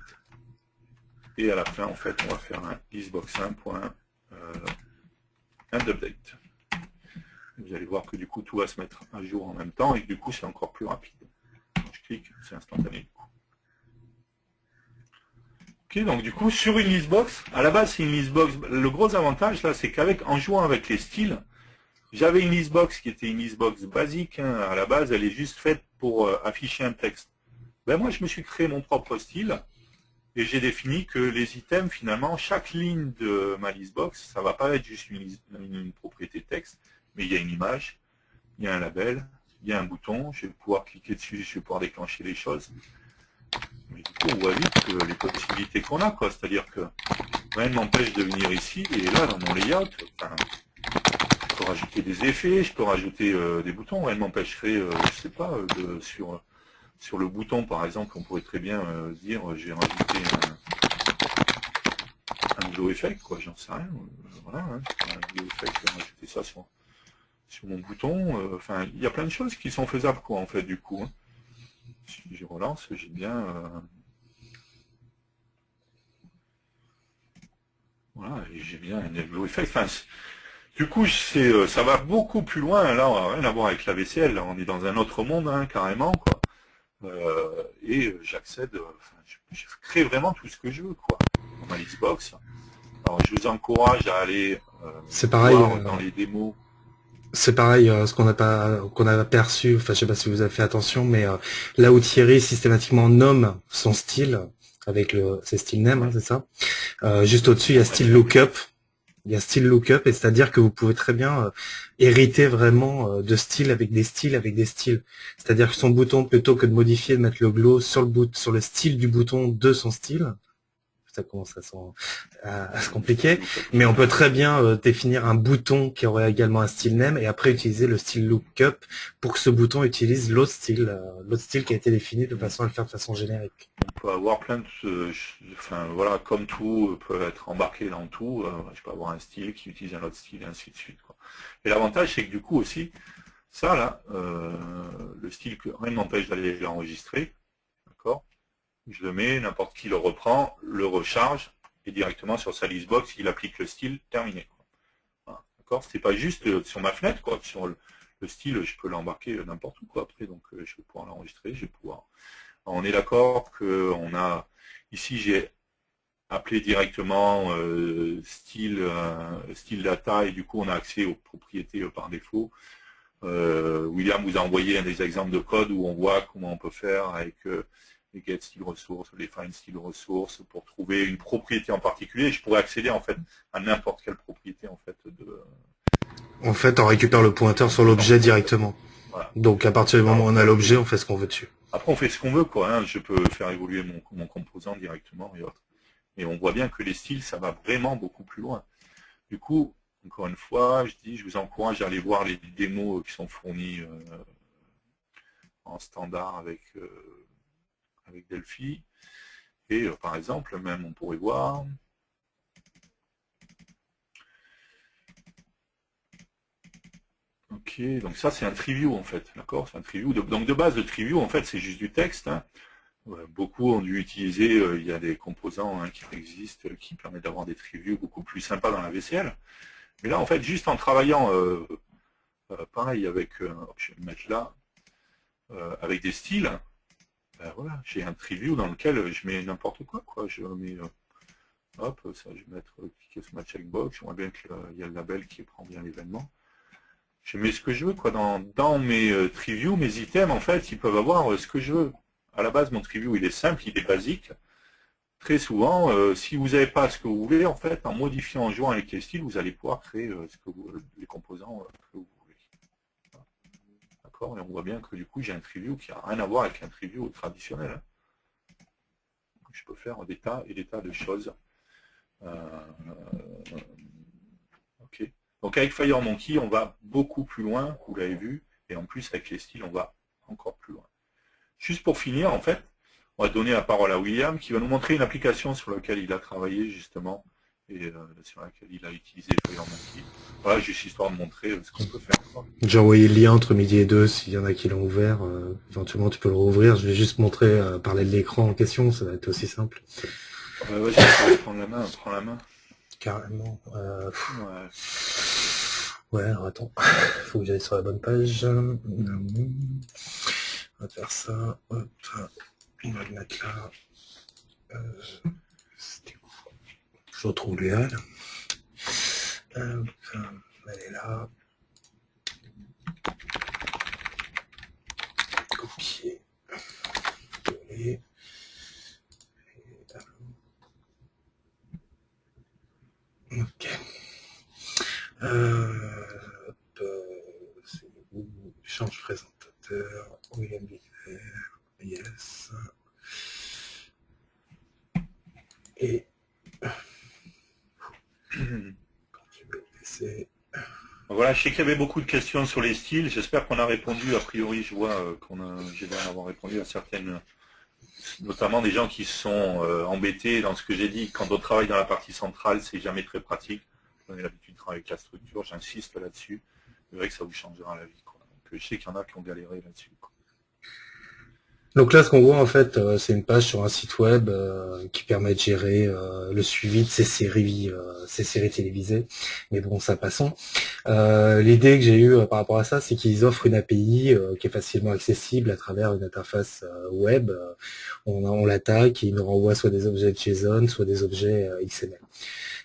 et à la fin, en fait, on va faire un listbox1.end update. Vous allez voir que du coup, tout va se mettre à jour en même temps, et que du coup, c'est encore plus rapide. Quand je clique, c'est instantané. Ok, donc du coup, sur une listbox, à la base, c'est une listbox. Le gros avantage, là, c'est qu'en jouant avec les styles, j'avais une listbox qui était une listbox basique. Hein. À la base, elle est juste faite pour afficher un texte. Ben, moi, je me suis créé mon propre style et j'ai défini que les items, finalement, chaque ligne de ma listbox, ça va pas être juste une propriété texte, mais il y a une image, il y a un label, il y a un bouton, je vais pouvoir cliquer dessus, je vais pouvoir déclencher les choses. Mais du coup, on voit vite que les possibilités qu'on a, quoi. C'est-à-dire que rien ne m'empêche de venir ici, et là, dans mon layout, enfin, je peux rajouter des effets, je peux rajouter des boutons. Rien ne m'empêcherait, je sais pas, sur le bouton, par exemple, on pourrait très bien dire, je vais rajouter un glow effect, quoi, j'en sais rien. Voilà, hein, un glow effect, je vais rajouter ça sur mon bouton. Enfin, il y a plein de choses qui sont faisables, quoi, en fait, du coup. Hein. Si je relance, j'ai bien... voilà, j'ai bien un glow effect. Enfin, du coup, ça va beaucoup plus loin. Là, on n'a rien à voir avec la VCL. Là, on est dans un autre monde, hein, carrément, quoi. Et j'accède, je crée vraiment tout ce que je veux, quoi, dans ma listbox. Alors, je vous encourage à aller c'est pareil, voir dans les démos. C'est pareil, ce qu'on a perçu, enfin je sais pas si vous avez fait attention, mais là où Thierry systématiquement nomme son style avec c'est style name, hein, c'est ça. Juste au-dessus, il y a style lookup. Il y a style lookup, et c'est-à-dire que vous pouvez très bien hériter vraiment de styles avec des styles avec des styles. C'est-à-dire que son bouton, plutôt que de modifier, de mettre le glow sur le style du bouton de son style, ça commence à se compliquer, mais on peut très bien définir un bouton qui aurait également un style name et après utiliser le style lookup pour que ce bouton utilise l'autre style qui a été défini de façon à le faire de façon générique. On peut avoir plein de... Enfin, voilà, comme tout peut être embarqué dans tout, je peux avoir un style qui utilise un autre style, et ainsi de suite, quoi. Et l'avantage, c'est que du coup aussi, ça là, le style, que rien ne m'empêche d'aller l'enregistrer, d'accord. Je le mets, n'importe qui le reprend, le recharge, et directement sur sa listbox, il applique le style, terminé. Voilà, d'accord. C'est pas juste sur ma fenêtre, quoi, sur le le style, je peux l'embarquer n'importe où, quoi, après, donc je vais pouvoir l'enregistrer, je vais pouvoir... Alors, on est d'accord que on a... Ici, j'ai appelé directement style data, et du coup, on a accès aux propriétés par défaut. William vous a envoyé des exemples de code où on voit comment on peut faire avec les get style ressources, les find style ressources pour trouver une propriété en particulier. Je pourrais accéder en fait à n'importe quelle propriété en fait de. En fait, on récupère le pointeur sur l'objet directement. Voilà. Donc à partir du moment où on a l'objet, on fait ce qu'on veut dessus. Après, on fait ce qu'on veut, quoi. Hein. Je peux faire évoluer mon composant directement et autres. Et on voit bien que les styles, ça va vraiment beaucoup plus loin. Du coup, encore une fois, je vous encourage à aller voir les démos qui sont fournies en standard avec Delphi. Et par exemple, même on pourrait voir... Ok, donc ça c'est un TreeView en fait, d'accord? C'est un TreeView. Donc de base, le TreeView en fait c'est juste du texte. Hein. Beaucoup ont dû utiliser, il y a des composants qui existent qui permettent d'avoir des TreeViews beaucoup plus sympas dans la VCL. Mais là en fait, juste en travaillant, pareil avec, je vais le mettre là, avec des styles, voilà, j'ai un TreeView dans lequel je mets n'importe quoi, Je mets, hop, ça je vais mettre, cliquer sur ma checkbox, on voit bien qu'il y a le label qui prend bien l'événement. Je mets ce que je veux, quoi. Dans mes TreeView, mes items, en fait, ils peuvent avoir ce que je veux. À la base, mon TreeView, il est simple, il est basique. Très souvent, si vous n'avez pas ce que vous voulez, en fait, en modifiant, en jouant avec les styles, vous allez pouvoir créer les composants que vous voulez. D'accord? Et on voit bien que du coup, j'ai un TreeView qui n'a rien à voir avec un TreeView traditionnel. Hein. Je peux faire des tas et des tas de choses. Ok. Donc avec FireMonkey, on va beaucoup plus loin, vous l'avez vu, et en plus avec les styles, on va encore plus loin. Juste pour finir, en fait, on va donner la parole à William, qui va nous montrer une application sur laquelle il a travaillé justement, et sur laquelle il a utilisé FireMonkey. Voilà, juste histoire de montrer ce qu'on peut faire. J'ai envoyé le lien entre midi et deux, s'il y en a qui l'ont ouvert, éventuellement tu peux le rouvrir. Je vais juste montrer, parler de l'écran en question, ça va être aussi simple. Vas-y, je prends la main, Carrément. Ouais. Ouais, alors attends, faut que j'aille sur la bonne page. On va faire ça. Hop. On va le mettre là. Je retrouve l'URL. Elle est là. Copier. Coller. Ok. C'est où? Change présentateur. William Viver. Yes. Et voilà, je sais qu'il y avait beaucoup de questions sur les styles. J'espère qu'on a répondu. A priori, je vois j'ai l'air d'avoir répondu à certaines, notamment des gens qui sont embêtés dans ce que j'ai dit. Quand on travaille dans la partie centrale, c'est jamais très pratique. On a l'habitude de travailler avec la structure. J'insiste là-dessus. C'est vrai que ça vous changera la vie. Quoi. Donc, je sais qu'il y en a qui ont galéré là-dessus. Donc là, ce qu'on voit en fait, c'est une page sur un site web qui permet de gérer le suivi de ces séries télévisées. Mais bon, ça passons. L'idée que j'ai eue par rapport à ça, c'est qu'ils offrent une API qui est facilement accessible à travers une interface web. On l'attaque et il nous renvoie soit des objets JSON, soit des objets XML.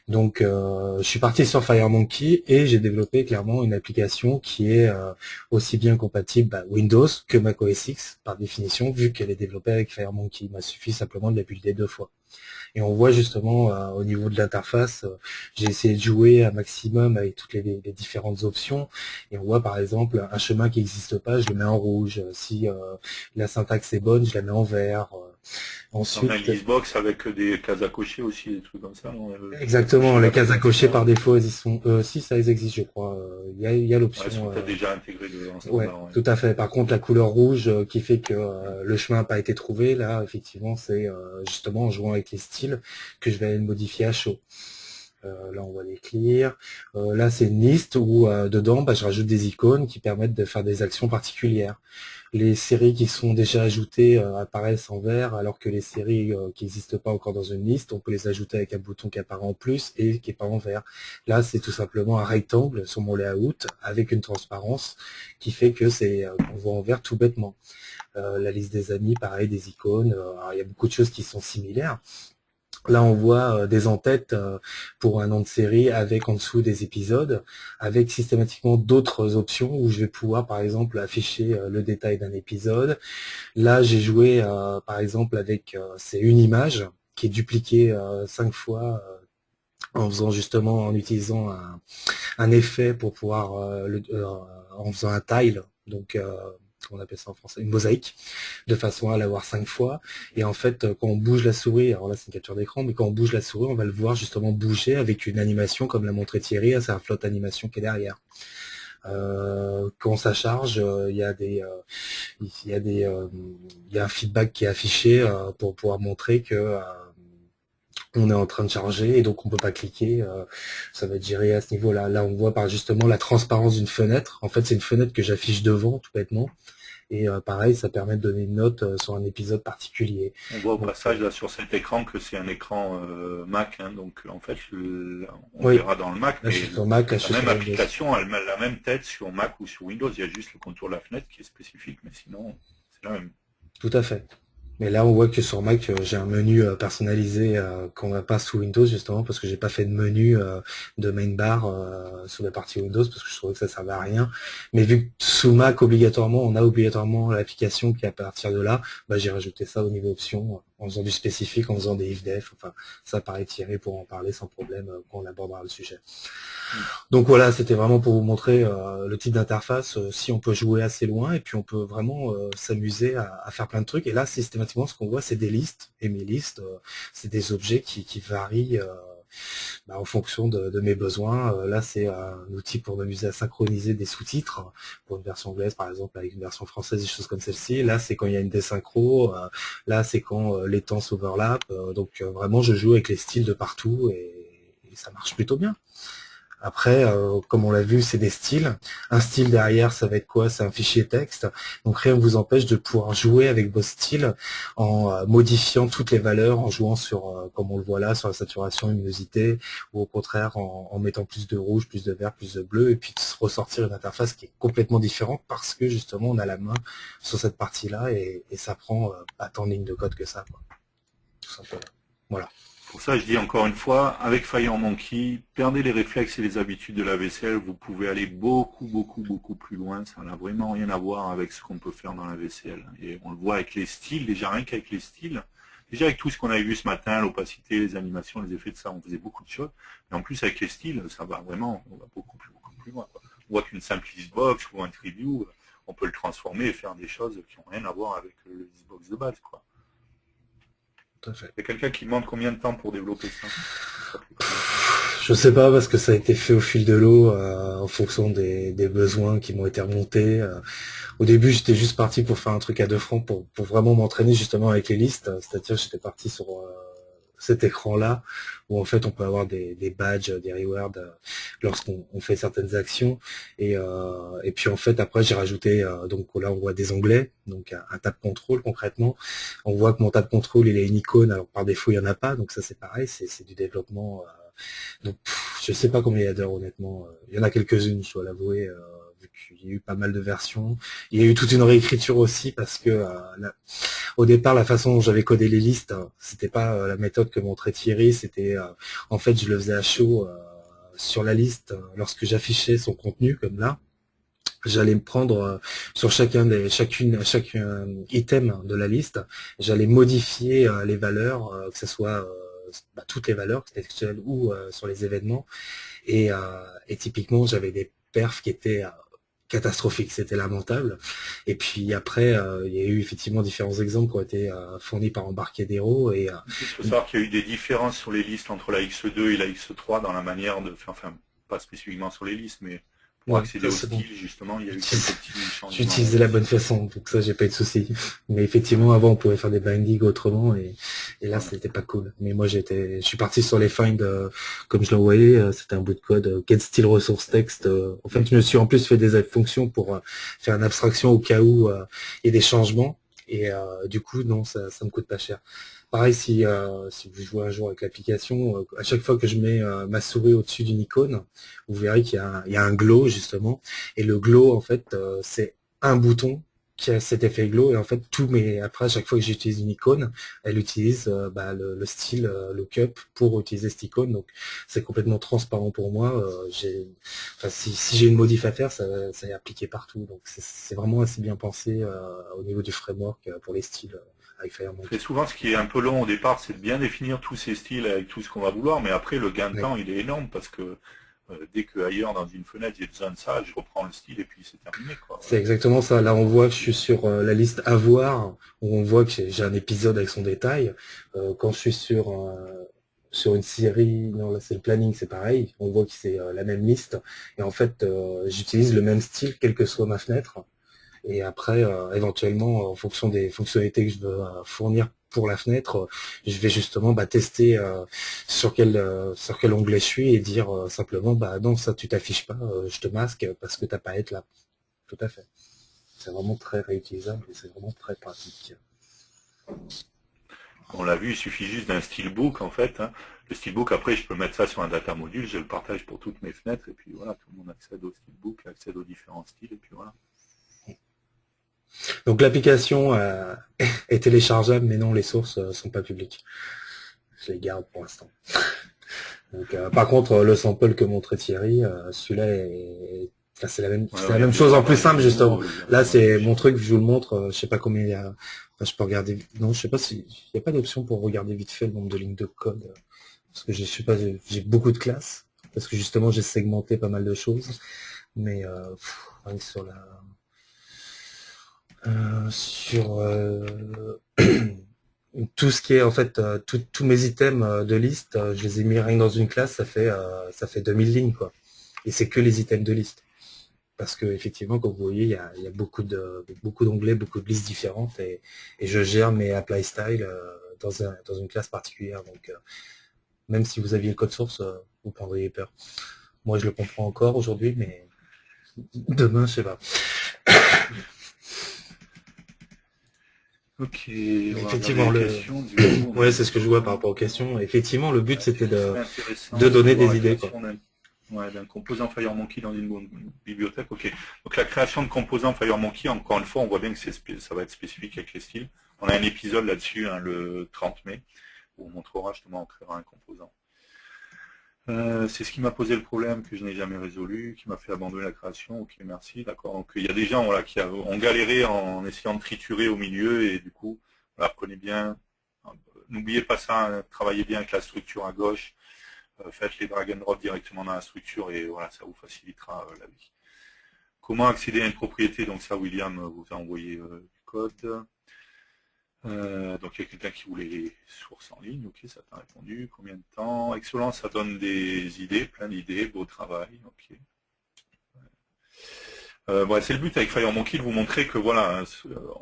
Donc, je suis parti sur FireMonkey et j'ai développé clairement une application qui est aussi bien compatible Windows que Mac OS X par définition, vu qu'elle est développée avec FireMonkey. Il m'a suffi simplement de la builder 2 fois. Et on voit justement au niveau de l'interface, j'ai essayé de jouer un maximum avec toutes les différentes options. Et on voit par exemple un chemin qui n'existe pas, je le mets en rouge. Si la syntaxe est bonne, je la mets en vert. Ensuite, on a une listbox avec des cases à cocher aussi, des trucs comme ça. Exactement, les cases à cocher par défaut, elles y sont. Si, ça les existe, je crois. Il y a l'option. Elles sont peut-être déjà intégrées en standard. Ouais, tout à fait. Par contre, la couleur rouge qui fait que le chemin n'a pas été trouvé, là, effectivement, c'est justement en jouant avec les styles que je vais aller le modifier à chaud. Là, on voit les clear. Là, c'est une liste où dedans, je rajoute des icônes qui permettent de faire des actions particulières. Les séries qui sont déjà ajoutées apparaissent en vert, alors que les séries qui n'existent pas encore dans une liste, on peut les ajouter avec un bouton qui apparaît en plus et qui n'est pas en vert. Là, c'est tout simplement un rectangle sur mon layout avec une transparence qui fait que on voit en vert tout bêtement. La liste des amis, pareil, des icônes. Alors, il y a beaucoup de choses qui sont similaires. Là, on voit des en-têtes pour un nom de série avec en dessous des épisodes, avec systématiquement d'autres options où je vais pouvoir, par exemple, afficher le détail d'un épisode. Là, j'ai joué, par exemple, avec c'est une image qui est dupliquée 5 fois en faisant justement, en utilisant un effet pour pouvoir, en faisant un tile, donc on appelle ça en français, une mosaïque, de façon à l'avoir 5 fois. Et en fait, quand on bouge la souris, alors là c'est une capture d'écran, mais quand on bouge la souris, on va le voir justement bouger avec une animation, comme l'a montré Thierry, c'est un flotte animation qui est derrière. Quand ça charge, il y a un feedback qui est affiché pour pouvoir montrer que on est en train de charger et donc on peut pas cliquer, ça va être géré à ce niveau-là. Là, on voit par justement la transparence d'une fenêtre. En fait, c'est une fenêtre que j'affiche devant, tout bêtement. Et pareil, ça permet de donner une note sur un épisode particulier. On voit au Donc, passage là sur cet écran que c'est un écran Mac, hein, donc en fait on oui, verra dans le Mac, là je mais suis sur Mac, là je la suis même sur Windows. application a la même tête sur Mac ou sur Windows, il y a juste le contour de la fenêtre qui est spécifique, mais sinon c'est la même. Tout à fait. Mais là, on voit que sur Mac, j'ai un menu personnalisé qu'on n'a pas sous Windows, justement, parce que j'ai pas fait de menu de main bar sur la partie Windows, parce que je trouvais que ça servait à rien. Mais vu que sous Mac, obligatoirement, on a obligatoirement l'application qui, à partir de là, j'ai rajouté ça au niveau option, en faisant du spécifique, en faisant des if-def. Enfin, ça paraît Thierry pour en parler sans problème quand on abordera le sujet. Donc voilà, c'était vraiment pour vous montrer le type d'interface, si on peut jouer assez loin, et puis on peut vraiment s'amuser à faire plein de trucs. Et là, systématiquement, ce qu'on voit, c'est des listes, et mes listes, c'est des objets qui varient en fonction de mes besoins. Là, c'est un outil pour m'amuser à synchroniser des sous-titres, pour une version anglaise, par exemple, avec une version française, des choses comme celle-ci. Là, c'est quand il y a une désynchro. Là, c'est quand les temps s'overlappent. Donc vraiment, je joue avec les styles de partout, et ça marche plutôt bien. Après, comme on l'a vu, c'est des styles. Un style derrière, ça va être quoi? C'est un fichier texte. Donc rien ne vous empêche de pouvoir jouer avec vos styles en modifiant toutes les valeurs, en jouant sur, comme on le voit là, sur la saturation, luminosité, ou au contraire en mettant plus de rouge, plus de vert, plus de bleu, et puis de ressortir une interface qui est complètement différente parce que justement on a la main sur cette partie-là et ça prend pas tant de lignes de code que ça, quoi. Tout simplement. Voilà. Pour ça, je dis encore une fois, avec FireMonkey, perdez les réflexes et les habitudes de la vaisselle, vous pouvez aller beaucoup plus loin. Ça n'a vraiment rien à voir avec ce qu'on peut faire dans la vaisselle. Et on le voit avec les styles, déjà rien qu'avec les styles. Déjà avec tout ce qu'on a vu ce matin, l'opacité, les animations, les effets de ça, on faisait beaucoup de choses. Mais en plus avec les styles, ça va vraiment, on va beaucoup plus loin, quoi. On voit qu'une simple listbox ou un preview, on peut le transformer et faire des choses qui n'ont rien à voir avec le listbox de base, quoi. Tout à fait. Il y a quelqu'un qui demande combien de temps pour développer ça. Je sais pas parce que ça a été fait au fil de l'eau en fonction des besoins qui m'ont été remontés. Au début, j'étais juste parti pour faire un truc à 2 francs pour vraiment m'entraîner justement avec les listes. C'est-à-dire, j'étais parti sur cet écran-là où en fait on peut avoir des badges, des rewards lorsqu'on fait certaines actions. Et puis en fait après j'ai rajouté donc là on voit des onglets, donc un tab contrôle concrètement. On voit que mon tab contrôle il a une icône, alors par défaut il n'y en a pas, donc ça c'est pareil, c'est du développement. Donc je sais pas combien il y a d'heures honnêtement. Il y en a quelques-unes, je dois l'avouer. Vu qu'il y a eu pas mal de versions. Il y a eu toute une réécriture aussi parce que au départ, la façon dont j'avais codé les listes, c'était pas la méthode que montrait Thierry, c'était en fait je le faisais à chaud sur la liste lorsque j'affichais son contenu comme là. J'allais me prendre sur chaque item de la liste, j'allais modifier les valeurs, que ce soit toutes les valeurs textuelles ou sur les événements. Et typiquement, j'avais des perfs qui étaient catastrophiques, c'était lamentable. Et puis après, il y a eu effectivement différents exemples qui ont été fournis par Embarcadero. Il faut savoir qu'il y a eu des différences sur les listes entre la X2 et la X3 dans la manière de faire, enfin, pas spécifiquement sur les listes, mais Pour Ouais, accéder ça au c'est bon. style, justement, il y a eu quelques petits changements. J'utilisais la bonne façon, donc ça j'ai pas eu de soucis. Mais effectivement, avant on pouvait faire des bindings autrement et là Voilà. c'était pas cool. Mais moi je suis parti sur les finds comme je l'envoyais, c'était un bout de code, get style ressource texte. En fait, je me suis en plus fait des fonctions pour faire une abstraction au cas où il y a des changements. Et du coup, non, ça me coûte pas cher. Pareil, si vous jouez un jour avec l'application, à chaque fois que je mets ma souris au-dessus d'une icône, vous verrez il y a un glow justement. Et le glow, en fait, c'est un bouton qui a cet effet glow. Et en fait, après, à chaque fois que j'utilise une icône, elle utilise le style lookup pour utiliser cette icône. Donc, c'est complètement transparent pour moi. Si j'ai une modif à faire, ça est appliqué partout. Donc, c'est vraiment assez bien pensé au niveau du framework pour les styles avec Très FireMonkey. souvent, ce qui est un peu long au départ, c'est de bien définir tous ces styles avec tout ce qu'on va vouloir, mais après, le gain de Ouais. temps, il est énorme parce que dès que ailleurs, dans une fenêtre, j'ai besoin de ça, je reprends le style et puis c'est terminé, quoi. C'est exactement ça. Là, on voit que je suis sur la liste à voir, où on voit que j'ai un épisode avec son détail. Quand je suis sur une série, non, là c'est le planning, c'est pareil. On voit que c'est la même liste. Et en fait, j'utilise le même style, quelle que soit ma fenêtre. Et après, éventuellement, en fonction des fonctionnalités que je veux fournir pour la fenêtre, je vais justement tester sur quel onglet je suis et dire simplement, non, ça tu t'affiches pas, je te masque parce que t'as pas à être là. Tout à fait. C'est vraiment très réutilisable et c'est vraiment très pratique. On l'a vu, il suffit juste d'un steelbook, en fait, hein. Le steelbook, après, je peux mettre ça sur un data module, je le partage pour toutes mes fenêtres, et puis voilà, tout le monde accède au steelbook, accède aux différents styles, et puis voilà. Donc l'application est téléchargeable, mais non, les sources sont pas publiques. Je les garde pour l'instant. Donc, par contre, le sample que montrait Thierry, celui-là enfin, Ouais, c'est la ouais, même de chose en voir plus dans les simple justement. menus, Là, directement c'est mon affiché. truc, je vous le montre. Je sais pas combien il y a. Enfin, je peux regarder. Non, je sais pas s'il n'y a pas d'option pour regarder vite fait le nombre de lignes de code. Parce que je sais pas, j'ai beaucoup de classes. Parce que justement, j'ai segmenté pas mal de choses. Mais rien que sur tout ce qui est en fait tous mes items de liste, je les ai mis rien que dans une classe, ça fait 2000 lignes quoi. Et c'est que les items de liste. Parce que effectivement, comme vous voyez, il y a beaucoup d'onglets, beaucoup de listes différentes et je gère mes apply style dans une classe particulière. Donc même si vous aviez le code source, vous prendriez peur. Moi je le comprends encore aujourd'hui, mais demain je sais pas. Ok, Mais on va regarder effectivement les questions, du coup, on a ouais, eu c'est ce que je vois par rapport aux questions. Effectivement, le but est-ce que c'était ce serait de intéressant de donner voir des la idées quoi. création d'un composant FireMonkey dans une bibliothèque? Ok. Donc la création de composants FireMonkey, encore une fois, on voit bien que ça va être spécifique avec les styles. On a un épisode là-dessus, hein, le 30 mai, où on montrera justement on créera un composant. C'est ce qui m'a posé le problème que je n'ai jamais résolu, qui m'a fait abandonner la création. Ok, merci, d'accord. Donc il y a des gens voilà, qui ont galéré en essayant de triturer au milieu et du coup, voilà, prenez bien, n'oubliez pas ça, hein, travaillez bien avec la structure à gauche, faites les drag and drop directement dans la structure et voilà, ça vous facilitera la vie. Comment accéder à une propriété? Donc ça, William vous a envoyé du code. Donc il y a quelqu'un qui voulait les sources en ligne, ok, ça t'a répondu. Combien de temps? Excellent, ça donne des idées, plein d'idées, beau travail, ok. C'est le but avec FireMonkey de vous montrer que voilà,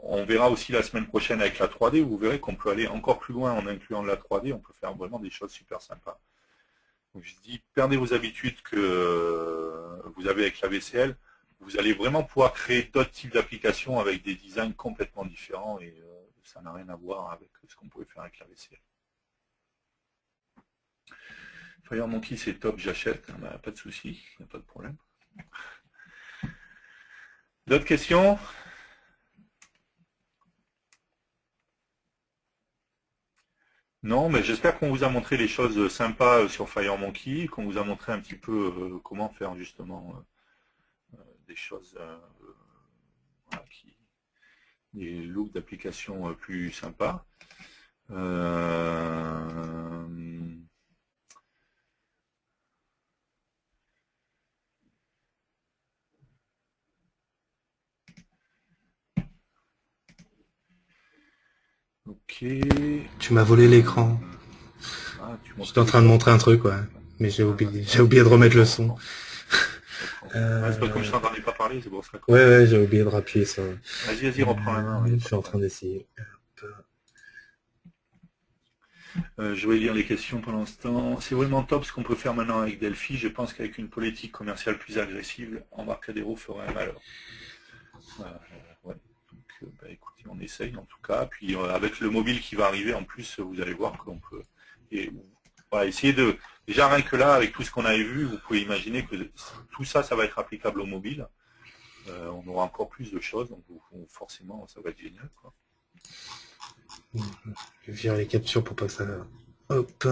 on verra aussi la semaine prochaine avec la 3D, vous verrez qu'on peut aller encore plus loin en incluant la 3D, on peut faire vraiment des choses super sympas. Donc je dis, perdez vos habitudes que vous avez avec la VCL, vous allez vraiment pouvoir créer d'autres types d'applications avec des designs complètement différents et ça n'a rien à voir avec ce qu'on pouvait faire avec la VCL. FireMonkey c'est top, j'achète, pas de souci, il n'y a pas de problème. D'autres questions? Non, mais j'espère qu'on vous a montré les choses sympas sur FireMonkey, qu'on vous a montré un petit peu comment faire justement des choses, voilà, des looks d'applications plus sympas. Ok. Tu m'as volé l'écran. Tu J'étais montrais en des train de choses? montrer un truc, ouais. Mais j'ai oublié de remettre le son. C'est pas comme je t'entendais pas parler, c'est pour ça. Ouais, j'ai oublié de rappuyer ça. Vas-y, reprends la main. Je suis en train d'essayer. Je vais lire les questions pendant ce temps. C'est vraiment top ce qu'on peut faire maintenant avec Delphi. Je pense qu'avec une politique commerciale plus agressive, Embarcadero ferait un malheur. Ouais. Donc, écoutez, on essaye en tout cas. Puis avec le mobile qui va arriver, en plus, vous allez voir qu'on peut essayer de... Déjà, rien que là, avec tout ce qu'on avait vu, vous pouvez imaginer que tout ça, ça va être applicable au mobile. On aura encore plus de choses, donc forcément, ça va être génial, quoi. Je vais virer les captures pour pas que ça... Hop.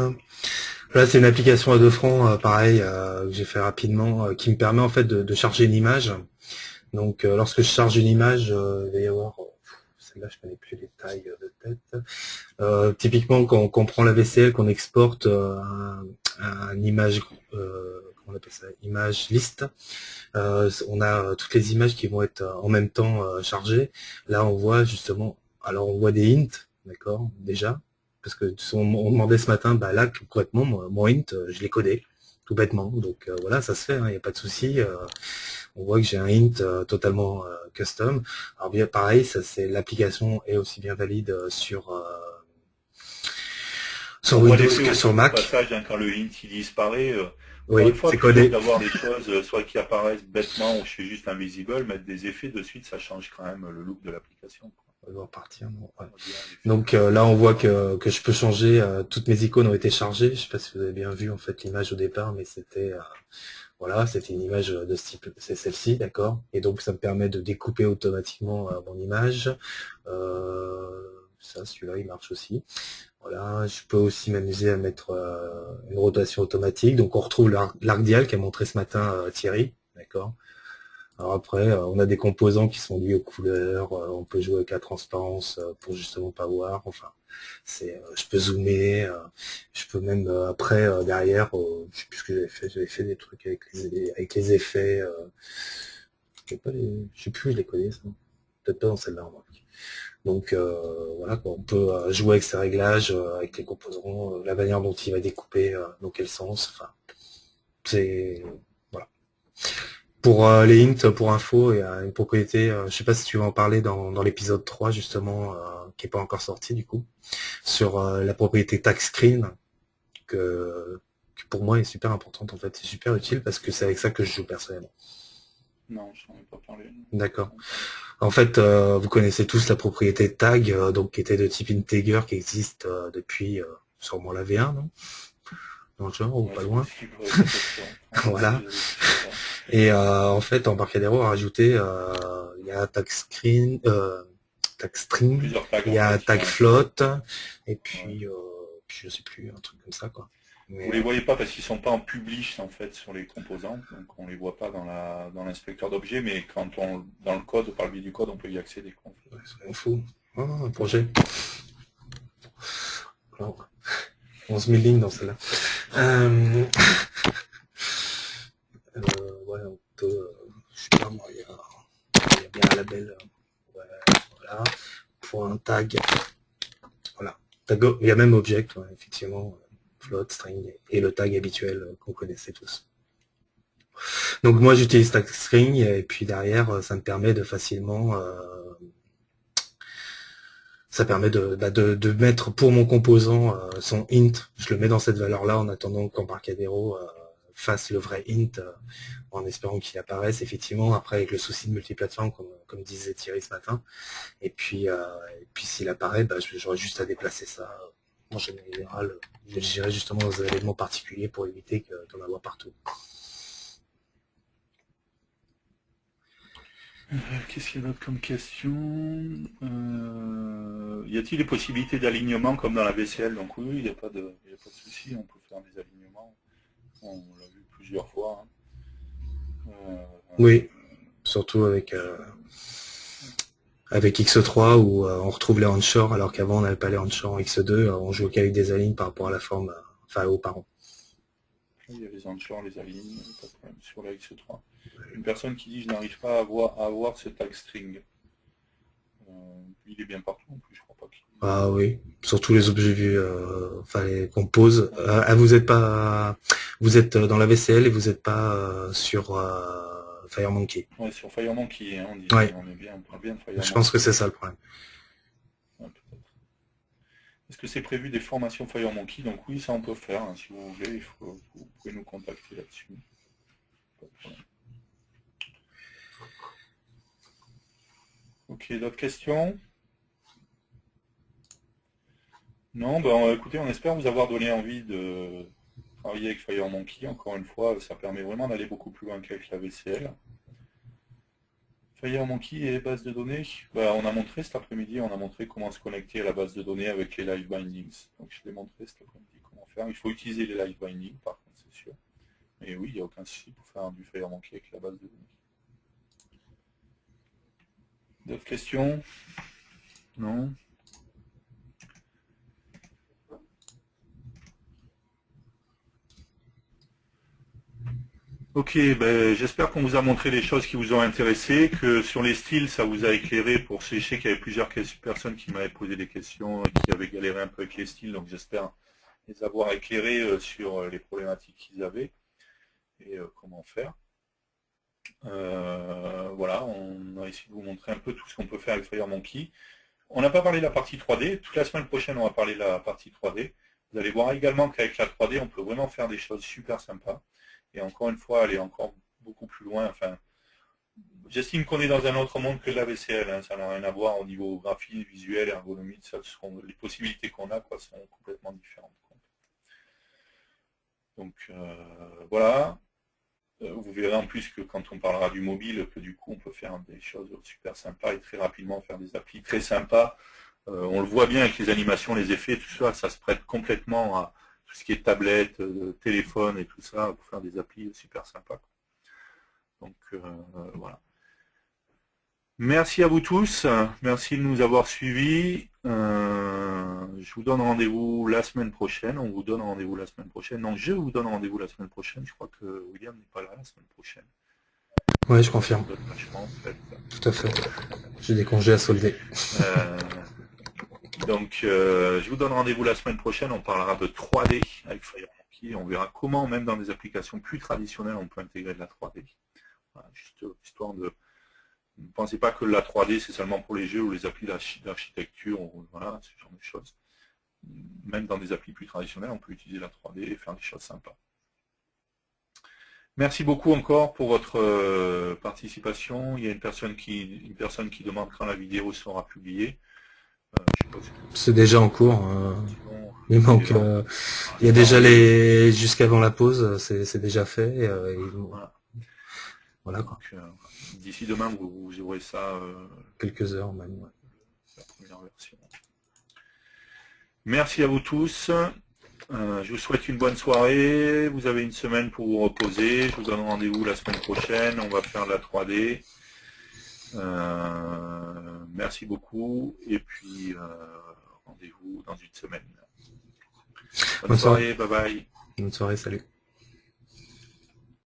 Là, c'est une application à 2 francs, pareil, que j'ai fait rapidement, qui me permet en fait de charger une image. Donc, lorsque je charge une image, il va y avoir... Celle-là, je connais plus les tailles de tête. Typiquement, quand on prend la VCL, qu'on exporte un image... comment on appelle ça, image liste. On a toutes les images qui vont être en même temps chargées. Là, on voit justement... Alors, on voit des hints, d'accord, déjà. Parce que on demandait ce matin, bah là, complètement, mon int, je l'ai codé, tout bêtement. Donc voilà, ça se fait, il n'y a pas de souci. On voit que j'ai un int totalement custom. Alors bien pareil, ça c'est l'application est aussi bien valide sur Windows que sur Mac. Passage, quand le int il disparaît, oui, c'est codé. D'avoir des choses soit qui apparaissent bêtement ou chez juste invisible, mettre des effets de suite, ça change quand même le look de l'application. On va devoir partir. Bon, ouais. Donc là, on voit que je peux changer. Toutes mes icônes ont été chargées. Je sais pas si vous avez bien vu en fait l'image au départ, mais c'était voilà, c'était une image de ce type. C'est celle-ci, d'accord. Et donc ça me permet de découper automatiquement mon image. Ça, celui-là, il marche aussi. Voilà, je peux aussi m'amuser à mettre une rotation automatique. Donc on retrouve l'arc dial qu'a montré ce matin Thierry, d'accord. Alors après, on a des composants qui sont liés aux couleurs, on peut jouer avec la transparence pour justement pas voir. Enfin, je peux zoomer, je peux même après derrière, je sais plus ce que j'avais fait des trucs avec les effets. Je sais plus, je les connais ça. Peut-être pas dans celle-là, remarque. Donc voilà, on peut jouer avec ces réglages, avec les composants, la manière dont il va découper, dans quel sens. Enfin, c'est voilà. Pour les hints, pour info, il y a une propriété, je sais pas si tu vas en parler dans l'épisode 3 justement, qui est pas encore sorti du coup, sur la propriété tag screen, que pour moi est super importante en fait, c'est super utile parce que c'est avec ça que je joue personnellement. Non, je n'en ai pas parlé. D'accord. En fait, vous connaissez tous la propriété tag, donc qui était de type integer, qui existe depuis sûrement la V1, non? Dans le genre, ou pas loin. Voilà. Et en fait, Embarcadero a rajouté, il y a tag screen, tag string, il y a tag float, et puis, je sais plus, un truc comme ça, quoi. Mais, vous les voyez pas parce qu'ils sont pas en publish en fait sur les composants, donc on les voit pas dans l'inspecteur d'objets, mais quand dans le code, par le biais du code, on peut y accéder. Ouais, on fout. Oh, un projet. Oh. 11 000 lignes dans celle-là. Ouais, on peut, je sais pas moi, il y a bien un label, ouais, voilà, point tag, voilà, tag, il y a même object, ouais, effectivement, float, string, et le tag habituel qu'on connaissait tous. Donc moi j'utilise tag string, et puis derrière, ça me permet de facilement, ça permet de mettre pour mon composant son int, je le mets dans cette valeur-là en attendant qu'Embarcadero fasse le vrai int, en espérant qu'il apparaisse effectivement, après avec le souci de multiplateforme comme disait Thierry ce matin, et puis s'il apparaît, j'aurai juste à déplacer ça. En général, j'irai justement dans un événement particulier pour éviter d'en avoir partout. Qu'est-ce qu'il y a d'autre comme question? Y a-t-il des possibilités d'alignement comme dans la VCL? Donc oui, il n'y a pas de souci, on peut faire des alignements. On l'a vu plusieurs fois. Oui, surtout avec X3 où on retrouve les onshore alors qu'avant on n'avait pas les onshore en X2, on jouait qu'avec des alignes par rapport à la forme, enfin aux parents. Il y a les onshore, les alignes, pas de problème sur la X3. Une personne qui dit je n'arrive pas à avoir ce tag string. Il est bien partout en plus, je crois pas qu'il... Ah oui, surtout les objets vus, enfin les composes. Vous n'êtes pas Vous êtes dans la VCL et vous n'êtes pas sur FireMonkey. Ouais, sur FireMonkey, hein, on dit, Ouais. on parle bien de FireMonkey. Je pense que c'est ça le problème. Ouais, est-ce que c'est prévu des formations FireMonkey? Donc oui, ça on peut faire, hein, si vous voulez, vous pouvez nous contacter là-dessus. Pas de problème. Ok, d'autres questions? Non, ben écoutez, on espère vous avoir donné envie de travailler avec FireMonkey. Encore une fois, ça permet vraiment d'aller beaucoup plus loin qu'avec la VCL. FireMonkey et les bases de données, ben, on a montré cet après-midi, on a montré comment se connecter à la base de données avec les live bindings. Donc je l'ai montré cet après-midi comment faire. Il faut utiliser les live bindings, par contre, c'est sûr. Mais oui, il n'y a aucun souci pour faire du FireMonkey avec la base de données. D'autres questions? Non? Ok, ben, j'espère qu'on vous a montré les choses qui vous ont intéressé, que sur les styles, ça vous a éclairé pour je sais qu'il y avait plusieurs personnes qui m'avaient posé des questions et qui avaient galéré un peu avec les styles, donc j'espère les avoir éclairés sur les problématiques qu'ils avaient et comment faire. Voilà, on a essayé de vous montrer un peu tout ce qu'on peut faire avec FireMonkey. On n'a pas parlé de la partie 3D, toute la semaine prochaine on va parler de la partie 3D. Vous allez voir également qu'avec la 3D on peut vraiment faire des choses super sympas. Et encore une fois, aller encore beaucoup plus loin. Enfin, j'estime qu'on est dans un autre monde que la VCL. Hein. Ça n'a rien à voir au niveau graphique, visuel, ergonomie. Les possibilités qu'on a sont complètement différentes. Donc voilà. Vous verrez en plus que quand on parlera du mobile, que du coup on peut faire des choses super sympas et très rapidement faire des applis très sympas. On le voit bien avec les animations, les effets, tout ça, ça se prête complètement à tout ce qui est tablette, téléphone et tout ça, pour faire des applis super sympas. Donc voilà. Merci à vous tous, merci de nous avoir suivis. Je vous donne rendez-vous la semaine prochaine, on vous donne rendez-vous la semaine prochaine. Non, je vous donne rendez-vous la semaine prochaine, je crois que William n'est pas là la semaine prochaine. Oui, je confirme. Tout à fait. J'ai des congés à solder. Donc, je vous donne rendez-vous la semaine prochaine. On parlera de 3D avec FireMonkey. On verra comment, même dans des applications plus traditionnelles, on peut intégrer de la 3D. Voilà, juste histoire de... Ne pensez pas que la 3D, c'est seulement pour les jeux ou les applis d'architecture, voilà, ce genre de choses. Même dans des applis plus traditionnelles, on peut utiliser la 3D et faire des choses sympas. Merci beaucoup encore pour votre participation. Il y a une personne qui demande quand la vidéo sera publiée. C'est déjà en cours. Il manque. Il y a déjà les jusqu'avant la pause, c'est déjà fait. Voilà quoi. D'ici demain, vous aurez ça. Quelques heures même. Ouais. La première version. Merci à vous tous. Je vous souhaite une bonne soirée. Vous avez une semaine pour vous reposer. Je vous donne rendez-vous la semaine prochaine. On va faire de la 3D. Merci beaucoup. Et puis, rendez-vous dans une semaine. Bonne soirée. Bye bye. Bonne soirée. Salut.